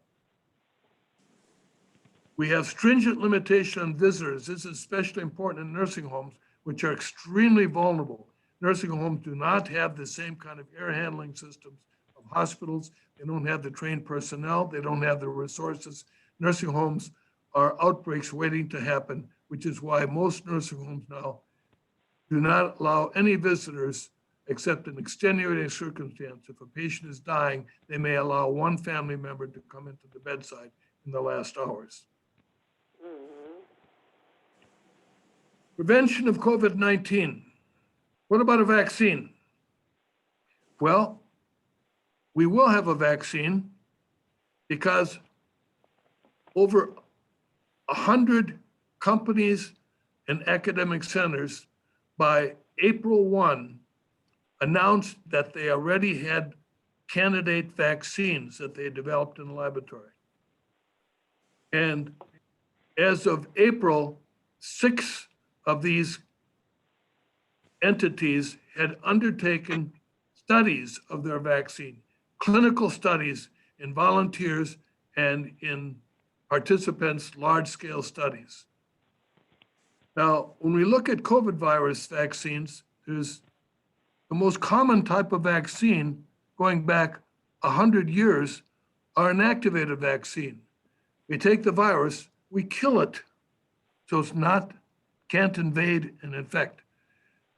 We have stringent limitation on visitors. This is especially important in nursing homes, which are extremely vulnerable. Nursing homes do not have the same kind of air handling systems of hospitals. They don't have the trained personnel. They don't have the resources. Nursing homes are outbreaks waiting to happen, which is why most nursing homes now do not allow any visitors except in extenuating circumstance. If a patient is dying, they may allow one family member to come into the bedside in the last hours. Prevention of COVID-19. What about a vaccine? Well, we will have a vaccine because over 100 companies and academic centers by April 1 announced that they already had candidate vaccines that they developed in the laboratory. And as of April, 6 of these entities had undertaken studies of their vaccine, clinical studies in volunteers and in participants, large-scale studies. Now, when we look at COVID virus vaccines, there's the most common type of vaccine going back 100 years are inactivated vaccine. We take the virus, we kill it, so it's can't invade and infect.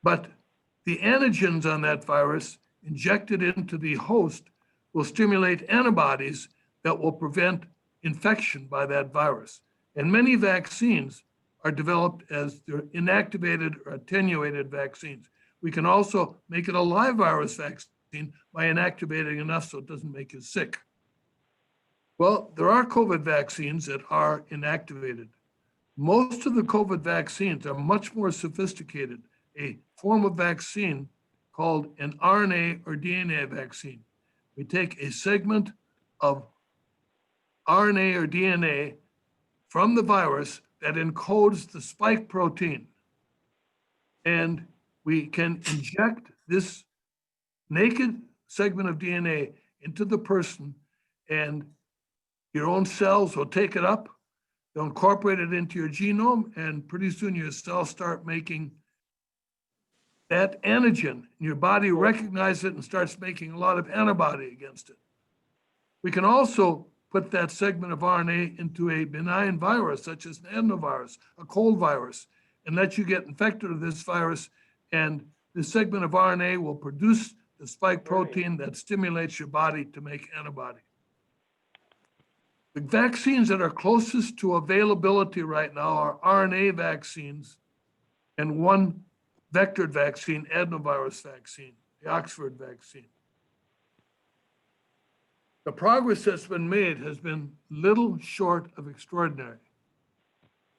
But the antigens on that virus injected into the host will stimulate antibodies that will prevent infection by that virus. And many vaccines are developed as they're inactivated or attenuated vaccines. We can also make it a live virus vaccine by inactivating enough so it doesn't make you sick. Well, there are COVID vaccines that are inactivated. Most of the COVID vaccines are much more sophisticated. A form of vaccine called an RNA or DNA vaccine. We take a segment of RNA or DNA from the virus that encodes the spike protein. And we can inject this naked segment of DNA into the person, and your own cells will take it up, they'll incorporate it into your genome, and pretty soon your cells start making that antigen, and your body recognizes it and starts making a lot of antibody against it. We can also put that segment of RNA into a benign virus, such as an adenovirus, a cold virus, and let you get infected with this virus, and this segment of RNA will produce the spike protein that stimulates your body to make antibody. The vaccines that are closest to availability right now are RNA vaccines and one vectored vaccine, adenovirus vaccine, the Oxford vaccine. The progress that's been made has been little short of extraordinary.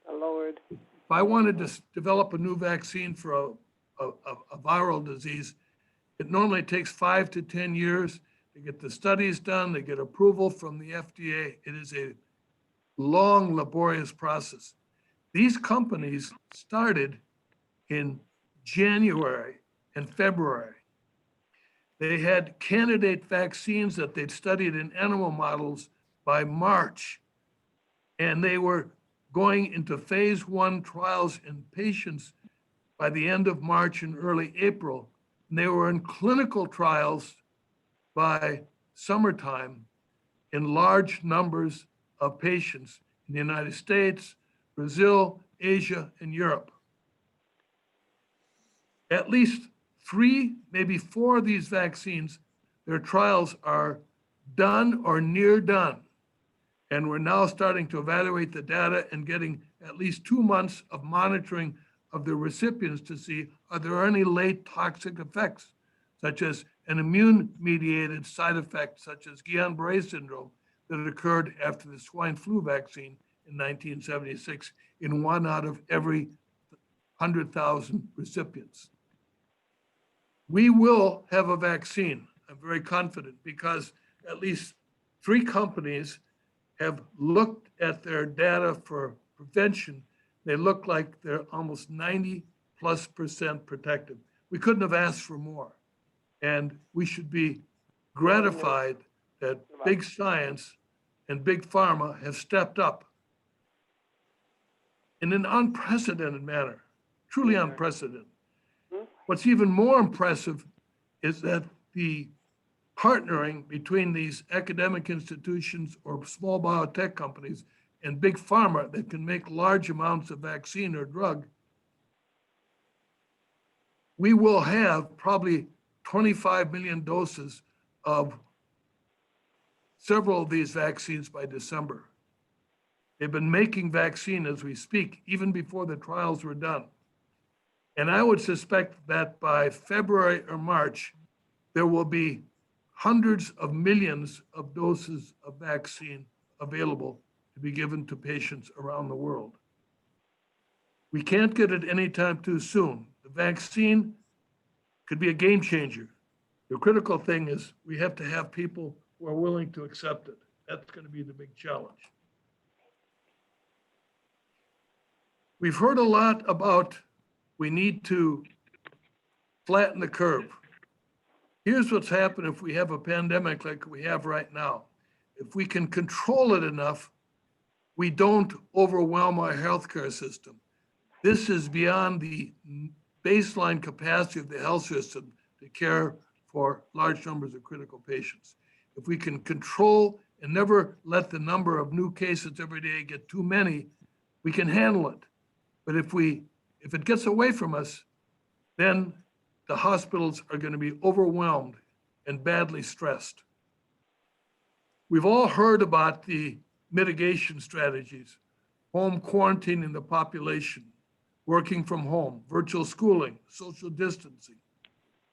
Oh, Lord. If I wanted to develop a new vaccine for a viral disease, it normally takes 5 to 10 years to get the studies done, to get approval from the FDA. It is a long, laborious process. These companies started in January and February. They had candidate vaccines that they'd studied in animal models by March, and they were going into phase 1 trials in patients by the end of March and early April. And they were in clinical trials by summertime in large numbers of patients in the United States, Brazil, Asia, and Europe. At least 3, maybe 4 of these vaccines, their trials are done or near done. And we're now starting to evaluate the data and getting at least 2 months of monitoring of the recipients to see, are there any late toxic effects, such as an immune-mediated side effect, such as Guillain-Barré syndrome, that occurred after the swine flu vaccine in 1976 in 1 out of every 100,000 recipients. We will have a vaccine, I'm very confident, because at least 3 companies have looked at their data for prevention. They look like they're almost 90+% protective. We couldn't have asked for more. And we should be gratified that big science and big pharma have stepped up in an unprecedented manner, truly unprecedented. What's even more impressive is that the partnering between these academic institutions or small biotech companies and big pharma that can make large amounts of vaccine or drug, we will have probably 25 million doses of several of these vaccines by December. They've been making vaccine as we speak, even before the trials were done. And I would suspect that by February or March, there will be hundreds of millions of doses of vaccine available to be given to patients around the world. We can't get it anytime too soon. The vaccine could be a game changer. The critical thing is we have to have people who are willing to accept it. That's going to be the big challenge. We've heard a lot about we need to flatten the curve. Here's what's happened if we have a pandemic like we have right now. If we can control it enough, we don't overwhelm our healthcare system. This is beyond the baseline capacity of the health system to care for large numbers of critical patients. If we can control and never let the number of new cases every day get too many, we can handle it. But if it gets away from us, then the hospitals are going to be overwhelmed and badly stressed. We've all heard about the mitigation strategies, home quarantining the population, working from home, virtual schooling, social distancing,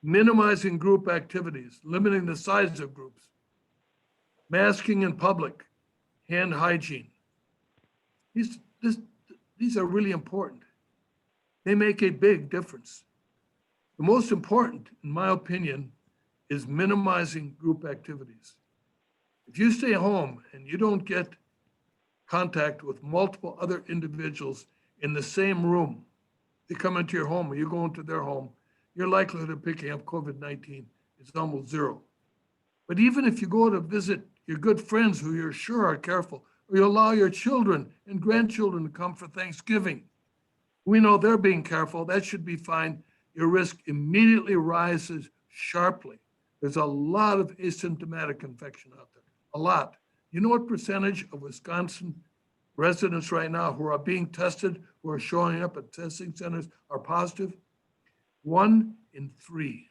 minimizing group activities, limiting the size of groups, masking in public, hand hygiene. These are really important. They make a big difference. The most important, in my opinion, is minimizing group activities. If you stay home and you don't get contact with multiple other individuals in the same room, they come into your home or you go into their home, your likelihood of picking up COVID-19 is almost zero. But even if you go to visit your good friends who you're sure are careful, or you allow your children and grandchildren to come for Thanksgiving, we know they're being careful, that should be fine. Your risk immediately rises sharply. There's a lot of asymptomatic infection out there, a lot. You know what percentage of Wisconsin residents right now who are being tested, who are showing up at testing centers are positive? 1 in 3.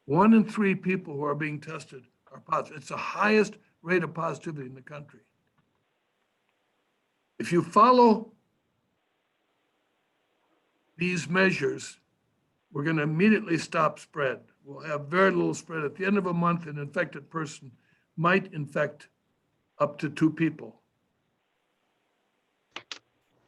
1 in 3 people who are being tested are positive. It's the highest rate of positivity in the country. If you follow these measures, we're going to immediately stop spread. We'll have very little spread. At the end of a month, an infected person might infect up to 2 people.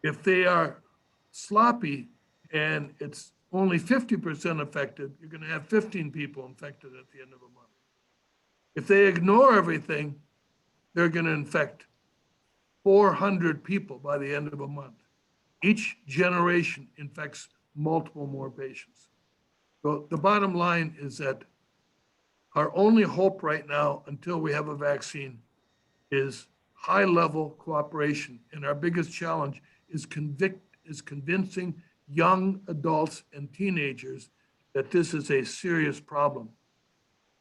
If they are sloppy and it's only 50% affected, you're going to have 15 people infected at the end of a month. If they ignore everything, they're going to infect 400 people by the end of a month. Each generation infects multiple more patients. So the bottom line is that our only hope right now, until we have a vaccine, is high-level cooperation. And our biggest challenge is convincing young adults and teenagers that this is a serious problem.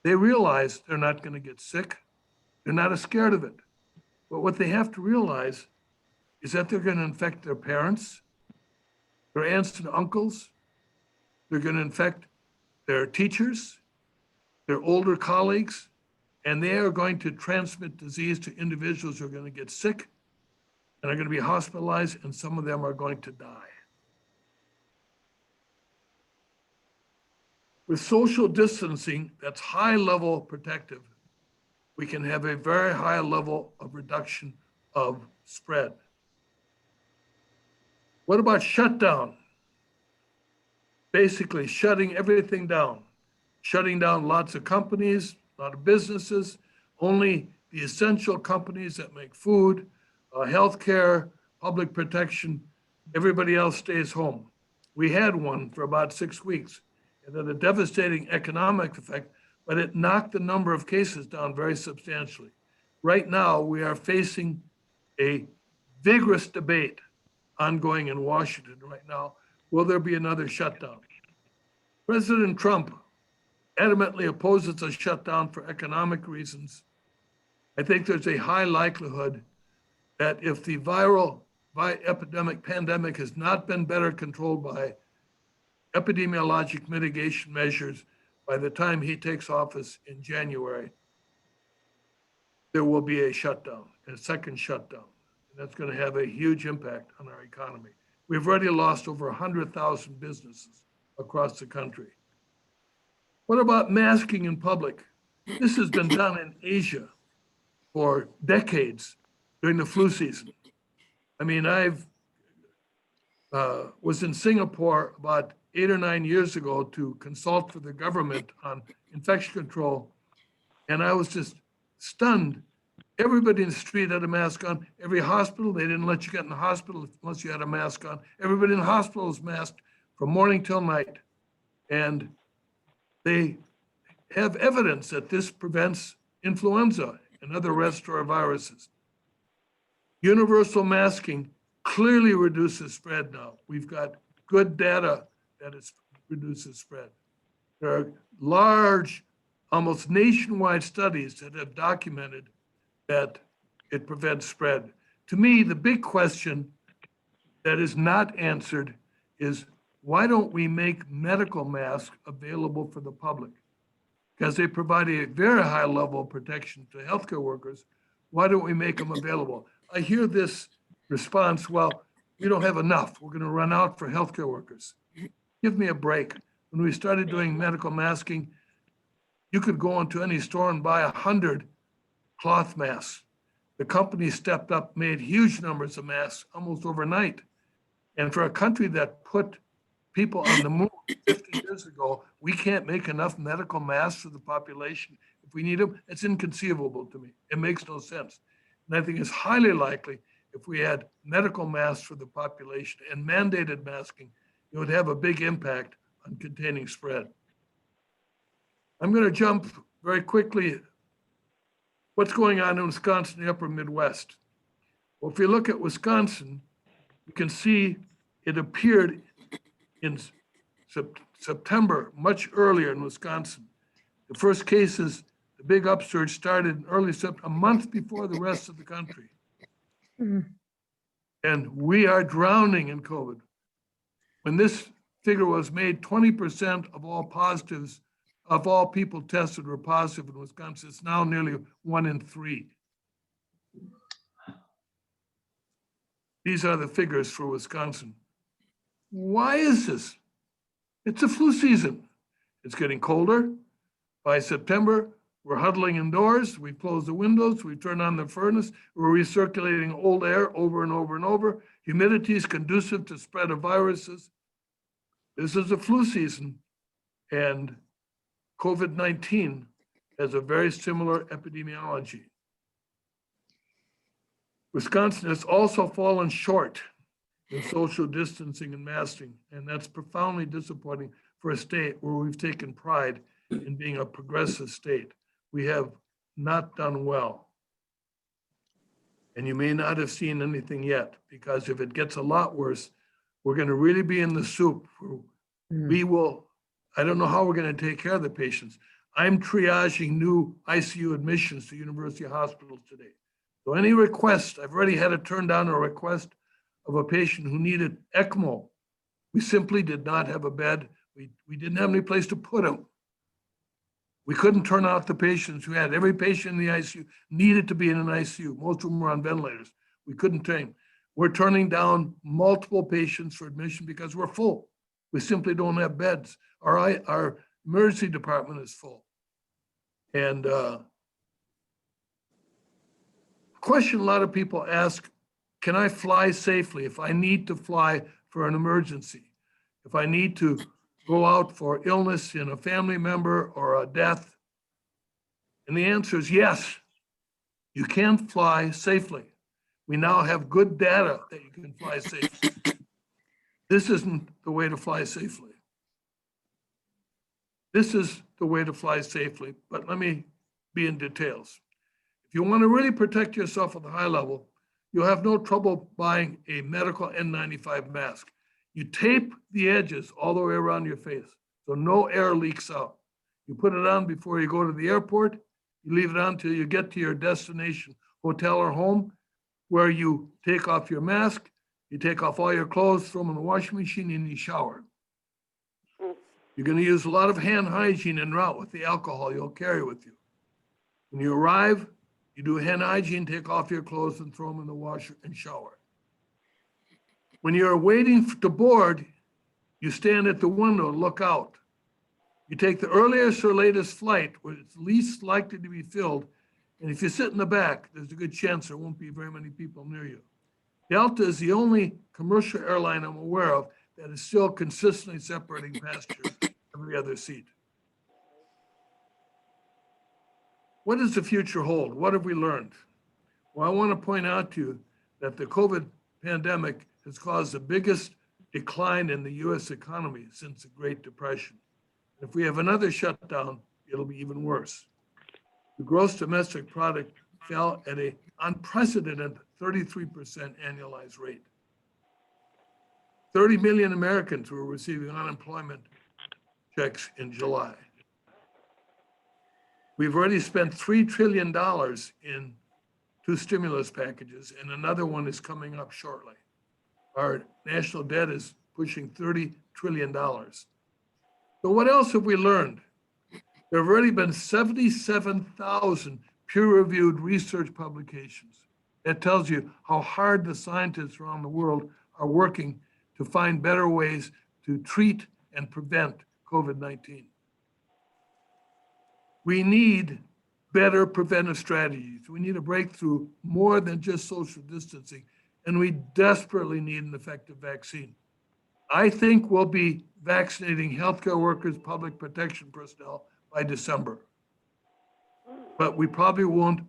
They realize they're not going to get sick. They're not as scared of it. But what they have to realize is that they're going to infect their parents, their aunts and uncles. They're going to infect their teachers, their older colleagues, and they are going to transmit disease to individuals who are going to get sick and are going to be hospitalized, and some of them are going to die. With social distancing, that's high-level protective, we can have a very high level of reduction of spread. What about shutdown? Basically shutting everything down, shutting down lots of companies, a lot of businesses, only the essential companies that make food, healthcare, public protection, everybody else stays home. We had one for about 6 weeks. It had a devastating economic effect, but it knocked the number of cases down very substantially. Right now, we are facing a vigorous debate ongoing in Washington right now. Will there be another shutdown? President Trump adamantly opposes a shutdown for economic reasons. I think there's a high likelihood that if the pandemic has not been better controlled by epidemiologic mitigation measures, by the time he takes office in January, there will be a shutdown, a second shutdown. And that's going to have a huge impact on our economy. We've already lost over 100,000 businesses across the country. What about masking in public? This has been done in Asia for decades during the flu season. I mean, I've was in Singapore about 8 or 9 years ago to consult for the government on infection control. And I was just stunned. Everybody in the street had a mask on. Every hospital, they didn't let you get in the hospital unless you had a mask on. Everybody in the hospital was masked from morning till night. And they have evidence that this prevents influenza and other respiratory viruses. Universal masking clearly reduces spread now. We've got good data that it reduces spread. There are large, almost nationwide studies that have documented that it prevents spread. To me, the big question that is not answered is why don't we make medical masks available for the public? Because they provide a very high level of protection to healthcare workers. Why don't we make them available? I hear this response, well, we don't have enough. We're gonna run out for healthcare workers. Give me a break. When we started doing medical masking, you could go into any store and buy 100 cloth masks. The company stepped up, made huge numbers of masks almost overnight. And for a country that put people on the moon 50 years ago, we can't make enough medical masks for the population. If we need them, it's inconceivable to me. It makes no sense. And I think it's highly likely if we had medical masks for the population and mandated masking, it would have a big impact on containing spread. I'm going to jump very quickly. What's going on in Wisconsin, the upper Midwest? Well, if you look at Wisconsin, you can see it appeared in September, much earlier in Wisconsin. The first cases, the big upsurge started in early September, a month before the rest of the country. And we are drowning in COVID. When this figure was made, 20% of all positives, of all people tested were positive in Wisconsin. It's now nearly 1 in 3. These are the figures for Wisconsin. Why is this? It's a flu season. It's getting colder. By September, we're huddling indoors. We've closed the windows. We've turned on the furnace. We're recirculating old air over and over and over. Humidity is conducive to spread of viruses. This is a flu season, and COVID-19 has a very similar epidemiology. Wisconsin has also fallen short in social distancing and masking, and that's profoundly disappointing for a state where we've taken pride in being a progressive state. We have not done well. And you may not have seen anything yet, because if it gets a lot worse, we're going to really be in the soup. We will, I don't know how we're going to take care of the patients. I'm triaging new ICU admissions to university hospitals today. So any request, I've already had to turn down a request of a patient who needed ECMO. We simply did not have a bed. We didn't have any place to put him. We couldn't turn out the patients who had, every patient in the ICU needed to be in an ICU. Most of them were on ventilators. We couldn't train. We're turning down multiple patients for admission because we're full. We simply don't have beds. Our emergency department is full. And question a lot of people ask, can I fly safely if I need to fly for an emergency? If I need to go out for illness in a family member or a death? And the answer is yes, you can fly safely. We now have good data that you can fly safely. This isn't the way to fly safely. This is the way to fly safely, but let me be in details. If you want to really protect yourself at the high level, you'll have no trouble buying a medical N95 mask. You tape the edges all the way around your face so no air leaks out. You put it on before you go to the airport. You leave it on till you get to your destination, hotel or home, where you take off your mask, you take off all your clothes, throw them in the washing machine, and you shower. You're going to use a lot of hand hygiene en route with the alcohol you'll carry with you. When you arrive, you do hand hygiene, take off your clothes and throw them in the washer and shower. When you're waiting to board, you stand at the window and look out. You take the earliest or latest flight where it's least likely to be filled. And if you sit in the back, there's a good chance there won't be very many people near you. Delta is the only commercial airline I'm aware of that is still consistently separating passengers every other seat. What does the future hold? What have we learned? Well, I want to point out to you that the COVID pandemic has caused the biggest decline in the US economy since the Great Depression. If we have another shutdown, it'll be even worse. The gross domestic product fell at an unprecedented 33% annualized rate. 30 million Americans were receiving unemployment checks in July. We've already spent $3 trillion in 2 stimulus packages, and another one is coming up shortly. Our national debt is pushing $30 trillion. So what else have we learned? There have already been 77,000 peer-reviewed research publications. That tells you how hard the scientists around the world are working to find better ways to treat and prevent COVID-19. We need better preventive strategies. We need a breakthrough more than just social distancing, and we desperately need an effective vaccine. I think we'll be vaccinating healthcare workers, public protection personnel by December. But we probably won't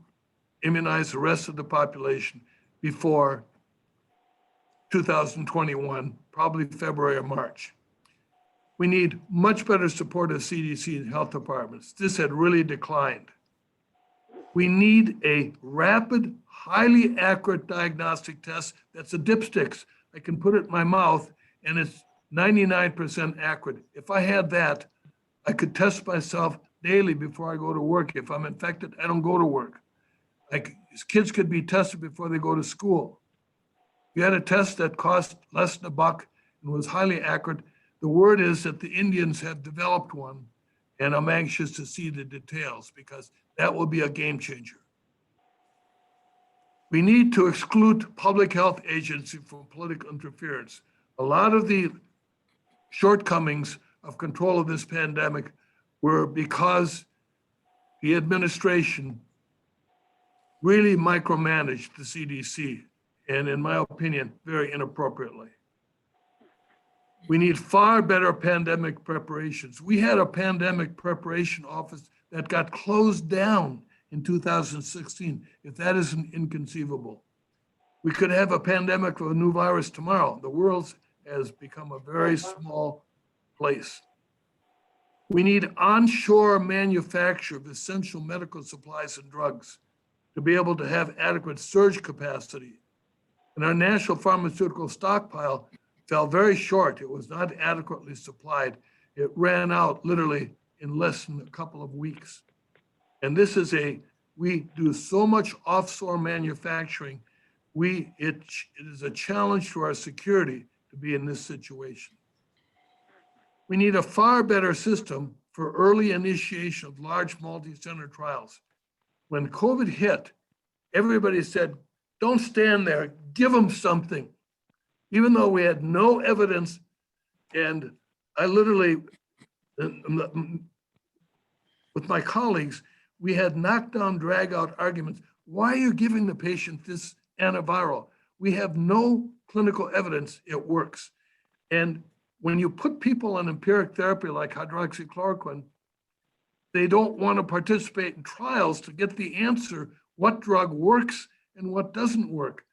immunize the rest of the population before 2021, probably February or March. We need much better support of CDC and health departments. This had really declined. We need a rapid, highly accurate diagnostic test that's a dipsticks. I can put it in my mouth and it's 99% accurate. If I had that, I could test myself daily before I go to work. If I'm infected, I don't go to work. Kids could be tested before they go to school. We had a test that cost less than $1 and was highly accurate. The word is that the Indians have developed one, and I'm anxious to see the details because that will be a game changer. We need to exclude public health agency from political interference. A lot of the shortcomings of control of this pandemic were because the administration really micromanaged the CDC, and in my opinion, very inappropriately. We need far better pandemic preparations. We had a pandemic preparation office that got closed down in 2016. If that isn't inconceivable. We could have a pandemic of a new virus tomorrow. The world has become a very small place. We need onshore manufacture of essential medical supplies and drugs to be able to have adequate surge capacity. And our national pharmaceutical stockpile fell very short. It was not adequately supplied. It ran out literally in less than a couple of weeks. And this is we do so much offshore manufacturing. It is a challenge to our security to be in this situation. We need a far better system for early initiation of large multi-center trials. When COVID hit, everybody said, don't stand there, give them something. Even though we had no evidence, and I literally, with my colleagues, we had knockdown, drag out arguments. Why are you giving the patient this antiviral? We have no clinical evidence it works. And when you put people on empiric therapy like hydroxychloroquine, they don't want to participate in trials to get the answer, what drug works and what doesn't work.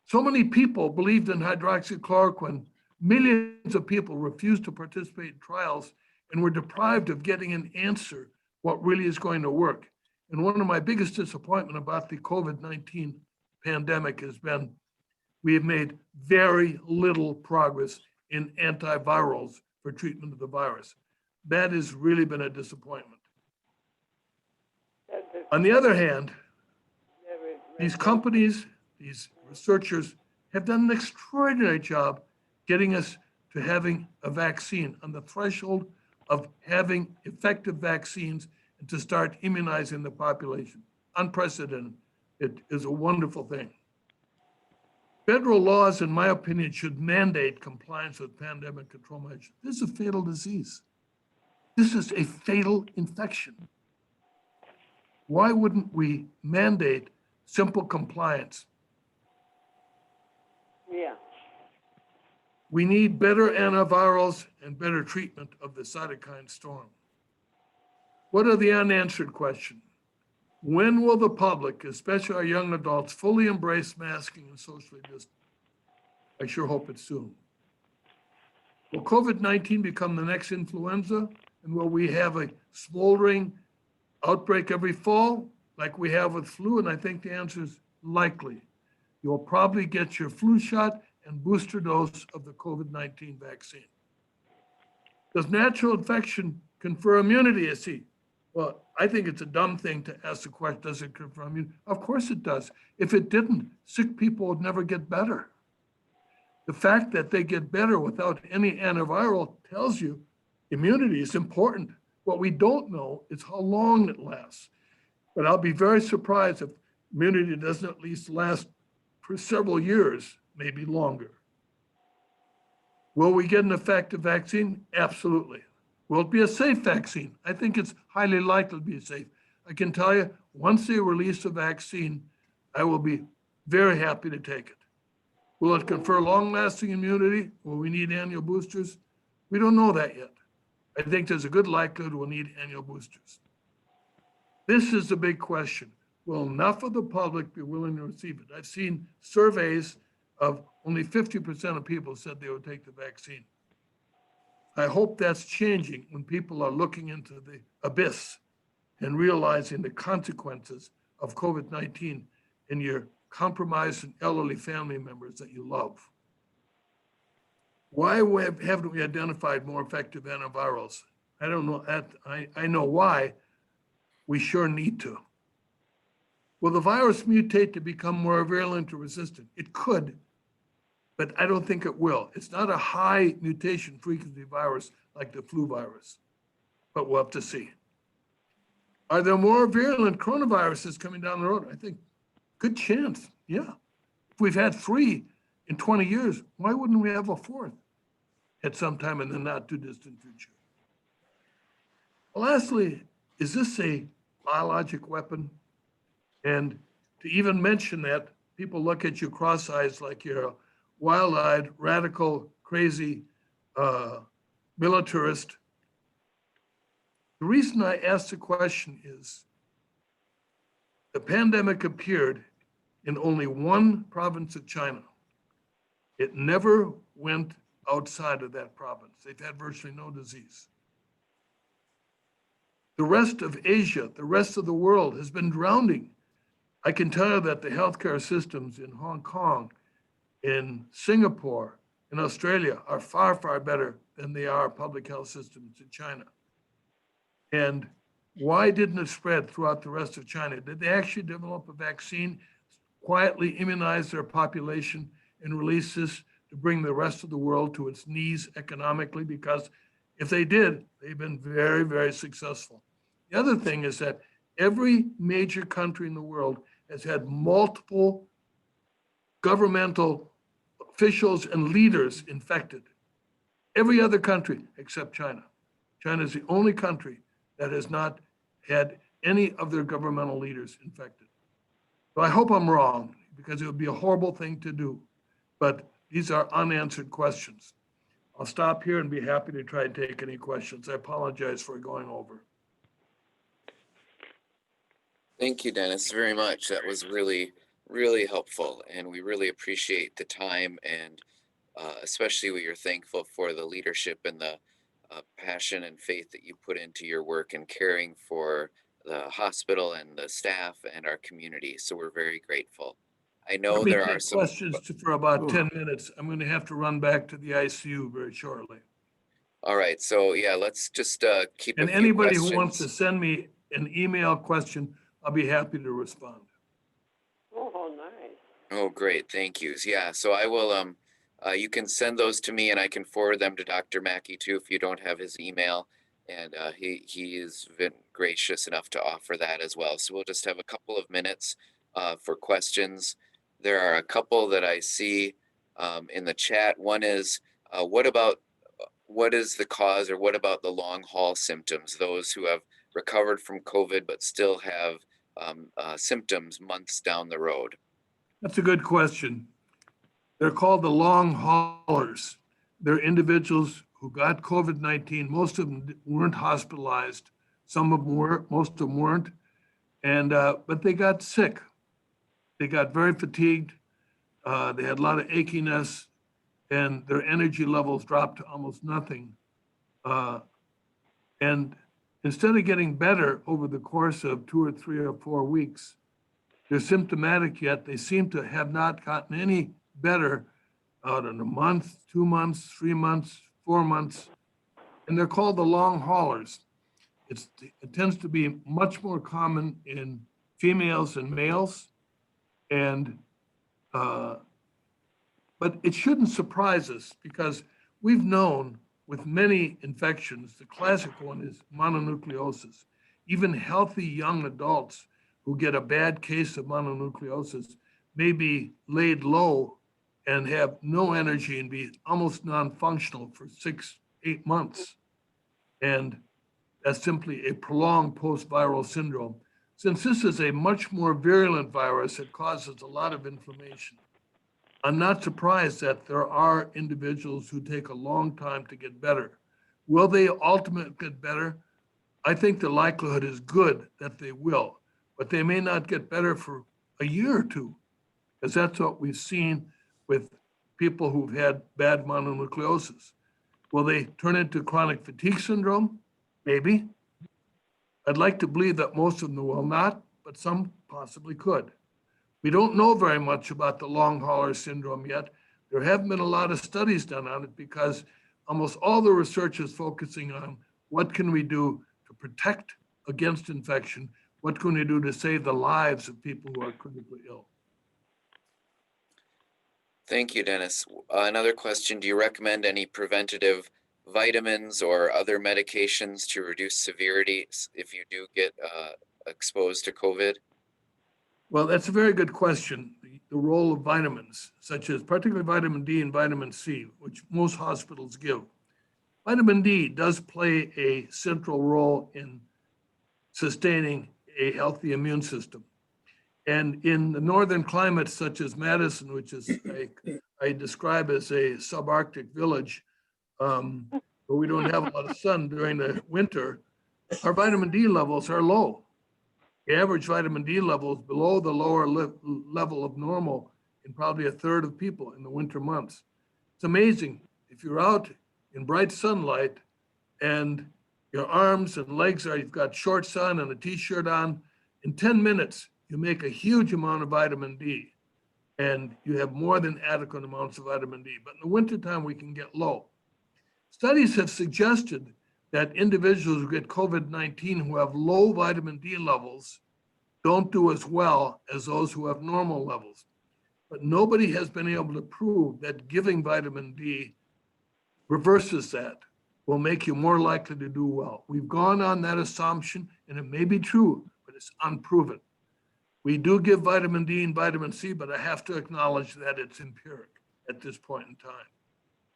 So many people believed in hydroxychloroquine. Millions of people refused to participate in trials and were deprived of getting an answer what really is going to work. And one of my biggest disappointment about the COVID-19 pandemic has been we have made very little progress in antivirals for treatment of the virus. That has really been a disappointment. On the other hand, these companies, these researchers have done an extraordinary job getting us to having a vaccine on the threshold of having effective vaccines and to start immunizing the population. Unprecedented. It is a wonderful thing. Federal laws, in my opinion, should mandate compliance with pandemic control measures. This is a fatal disease. This is a fatal infection. Why wouldn't we mandate simple compliance? We need better antivirals and better treatment of the cytokine storm. What are the unanswered questions? When will the public, especially our young adults, fully embrace masking and socially distance? I sure hope it's soon. Will COVID-19 become the next influenza? And will we have a smoldering outbreak every fall like we have with flu? And I think the answer is likely. You'll probably get your flu shot and booster dose of the COVID-19 vaccine. Does natural infection confer immunity, you see? Well, I think it's a dumb thing to ask the question, does it confer immunity? Of course it does. If it didn't, sick people would never get better. The fact that they get better without any antiviral tells you immunity is important. What we don't know is how long it lasts. But I'll be very surprised if immunity doesn't at least last for several years, maybe longer. Will we get an effective vaccine? Absolutely. Will it be a safe vaccine? I think it's highly likely to be safe. I can tell you, once they release a vaccine, I will be very happy to take it. Will it confer long-lasting immunity? Will we need annual boosters? We don't know that yet. I think there's a good likelihood we'll need annual boosters. This is the big question. Will enough of the public be willing to receive it? I've seen surveys of only 50% of people said they would take the vaccine. I hope that's changing when people are looking into the abyss and realizing the consequences of COVID-19 in your compromised and elderly family members that you love. Why haven't we identified more effective antivirals? I don't know. I know why. We sure need to. Will the virus mutate to become more virulent or resistant? It could, but I don't think it will. It's not a high mutation frequency virus like the flu virus, but we'll have to see. Are there more virulent coronaviruses coming down the road? I think good chance, yeah. If we've had 3 in 20 years, why wouldn't we have a 4th at some time in the not too distant future? Lastly, is this a biologic weapon? And to even mention that, people look at you cross-eyed like you're a wild-eyed, radical, crazy militarist. The reason I ask the question is the pandemic appeared in only one province of China. It never went outside of that province. They've had virtually no disease. The rest of Asia, the rest of the world has been drowning. I can tell you that the healthcare systems in Hong Kong, in Singapore, in Australia are far, far better than they are public health systems in China. And why didn't it spread throughout the rest of China? Did they actually develop a vaccine, quietly immunize their population, and release this to bring the rest of the world to its knees economically? Because if they did, they've been very, very successful. The other thing is that every major country in the world has had multiple governmental officials and leaders infected. Every other country except China. China is the only country that has not had any of their governmental leaders infected. So I hope I'm wrong, because it would be a horrible thing to do. But these are unanswered questions. I'll stop here and be happy to try and take any questions. I apologize for going over. Thank you, Dennis, very much. That was really, really helpful. And we really appreciate the time, and especially we are thankful for the leadership and the passion and faith that you put into your work and caring for the hospital and the staff and our community. So we're very grateful. I know there are some questions for about 10 minutes. I'm going to have to run back to the ICU very shortly. All right. So yeah, let's just keep And a few anybody questions. who wants to send me an email question, I'll be happy to respond. Oh, nice. Oh, great. Thank you. Yeah. So I will, you can send those to me and I can forward them to Dr. Maki too, if you don't have his email. And he has been gracious enough to offer that as well. So we'll just have a couple of minutes for questions. There are a couple that I see in the chat. One is, what is the cause, or what about the long haul symptoms, those who have recovered from COVID but still have symptoms months down the road? That's a good question. They're called the long haulers. there are individuals who got COVID-19. Most of them weren't hospitalized. Some of them were, most of them weren't. And, but they got sick. They got very fatigued. They had a lot of achiness and their energy levels dropped to almost nothing. And instead of getting better over the course of 2 or 3 or 4 weeks, they're symptomatic yet. They seem to have not gotten any better out in a month, 2 months, 3 months, 4 months. And they're called the long haulers. It tends to be much more common in females and males. And, but it shouldn't surprise us because we've known with many infections, the classic one is mononucleosis. Even healthy young adults who get a bad case of mononucleosis may be laid low and have no energy and be almost non-functional for 6-8 months. And that's simply a prolonged post-viral syndrome. Since this is a much more virulent virus, it causes a lot of inflammation. I'm not surprised that there are individuals who take a long time to get better. Will they ultimately get better? I think the likelihood is good that they will, but they may not get better for a year or two, because that's what we've seen with people who've had bad mononucleosis. Will they turn into chronic fatigue syndrome? Maybe. I'd like to believe that most of them will not, but some possibly could. We don't know very much about the long hauler syndrome yet. There haven't been a lot of studies done on it because almost all the research is focusing on what can we do to protect against infection? What can we do to save the lives of people who are critically ill? Thank you, Dennis. Another question, do you recommend any preventative vitamins or other medications to reduce severity if you do get exposed to COVID? Well, that's a very good question. The role of vitamins, such as particularly vitamin D and vitamin C, which most hospitals give. Vitamin D does play a central role in sustaining a healthy immune system. And in the northern climates, such as Madison, which is I describe as a subarctic village, where we don't have a lot of sun during the winter, our vitamin D levels are low. The average vitamin D level is below the lower level of normal in probably a third of people in the winter months. It's amazing. If you're out in bright sunlight and your arms and legs are, you've got shorts on and a t-shirt on, in 10 minutes, you make a huge amount of vitamin D and you have more than adequate amounts of vitamin D. But in the wintertime, we can get low. Studies have suggested that individuals who get COVID-19 who have low vitamin D levels don't do as well as those who have normal levels. But nobody has been able to prove that giving vitamin D reverses that, will make you more likely to do well. We've gone on that assumption, and it may be true, but it's unproven. We do give vitamin D and vitamin C, but I have to acknowledge that it's empiric at this point in time.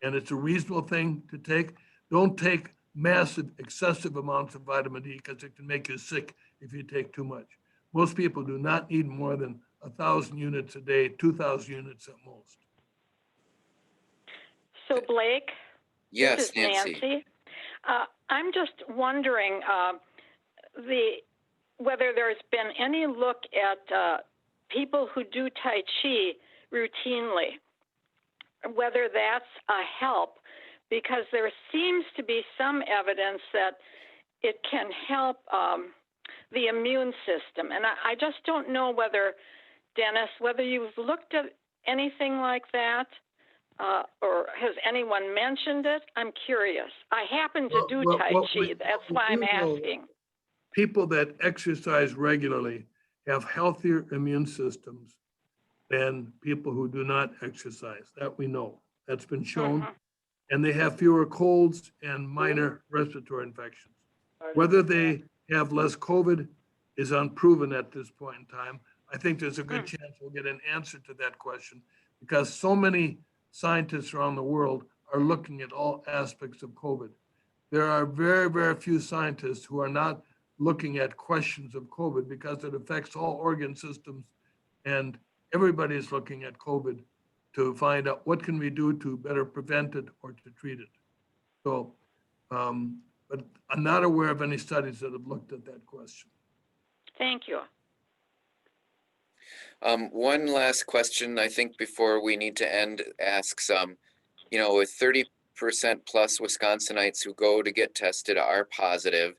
And it's a reasonable thing to take. Don't take massive, excessive amounts of vitamin D because it can make you sick if you take too much. Most people do not need more than 1,000 units a day, 2,000 units at most. So Blake? Yes, This is Nancy. I'm just wondering whether there's been any look at people who do Tai Chi routinely, whether that's a help, because there seems to be some evidence that it can help the immune system. And I just don't know whether, Dennis, whether you've looked at anything like that, or has anyone mentioned it? I'm curious. I happen to do Tai Chi. That's why I'm asking. People that exercise regularly have healthier immune systems than people who do not exercise. That we know. That's been shown. Mhm. And they have fewer colds and minor respiratory infections. Whether they have less COVID is unproven at this point in time. I think there's a good chance we'll get an answer to that question because so many scientists around the world are looking at all aspects of COVID. There are very, very few scientists who are not looking at questions of COVID because it affects all organ systems and everybody is looking at COVID to find out what can we do to better prevent it or to treat it. So, but I'm not aware of any studies that have looked at that question. Thank you. One last question, I think, before we need to end, asks, you know, with 30% plus Wisconsinites who go to get tested are positive,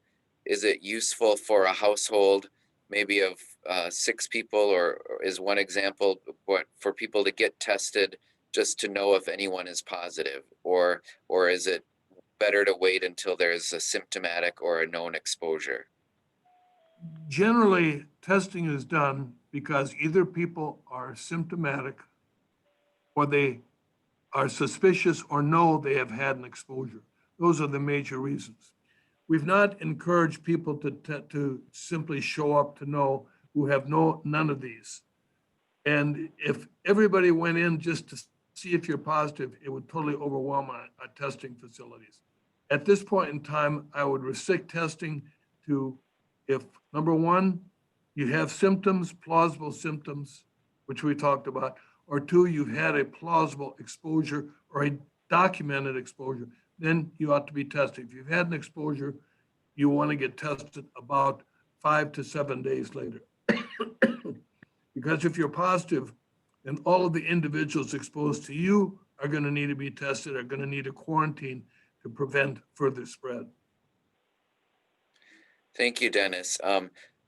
is it useful for a household maybe of 6 people, or is one example, what, for people to get tested just to know if anyone is positive, or is it better to wait until there's a symptomatic or a known exposure? Generally, testing is done because either people are symptomatic or they are suspicious or know they have had an exposure. Those are the major reasons. We've not encouraged people to simply show up to know who have none of these. And if everybody went in just to see if you're positive, it would totally overwhelm our testing facilities. At this point in time, I would restrict testing to if, number one, you have symptoms, plausible symptoms, which we talked about, or 2, you've had a plausible exposure or a documented exposure, then you ought to be tested. If you've had an exposure, you want to get tested about 5 to 7 days later. Because if you're positive, then all of the individuals exposed to you are going to need to be tested, are going to need a quarantine to prevent further spread. Thank you, Dennis.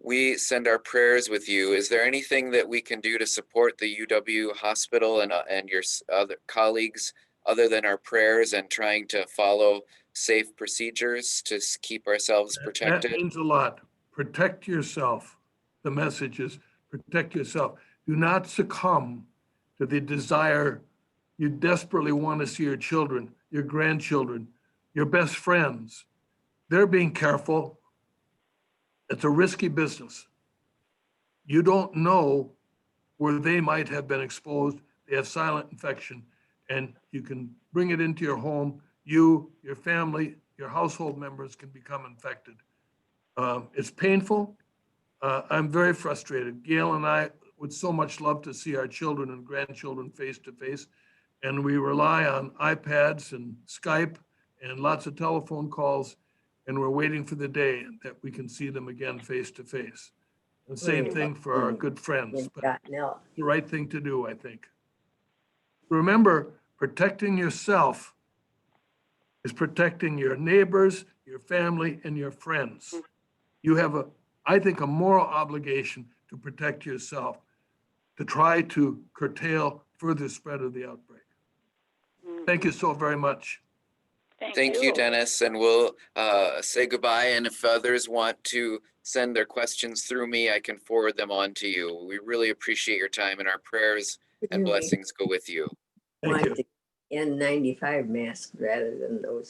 We send our prayers with you. Is there anything that we can do to support the UW hospital and your other colleagues other than our prayers and trying to follow safe procedures to keep ourselves protected? That means a lot. Protect yourself. The message is protect yourself. Do not succumb to the desire. You desperately want to see your children, your grandchildren, your best friends. They're being careful. It's a risky business. You don't know where they might have been exposed. They have silent infection, and you can bring it into your home. You, your family, your household members can become infected. It's painful. I'm very frustrated. Gail and I would so much love to see our children and grandchildren face to face, and we rely on iPads and Skype and lots of telephone calls, and we're waiting for the day that we can see them again face to face. The same thing for our good friends, but it's the right thing to do, I think. Remember, protecting yourself is protecting your neighbors, your family, and your friends. You have I think, a moral obligation to protect yourself, to try to curtail further spread of the outbreak. Thank you so very much. Thank you, Dennis, and we'll say goodbye. And if others want to send their questions through me, I can forward them on to you. We really appreciate your time, and our prayers and blessings go with you. Thank you. N95 masks rather than those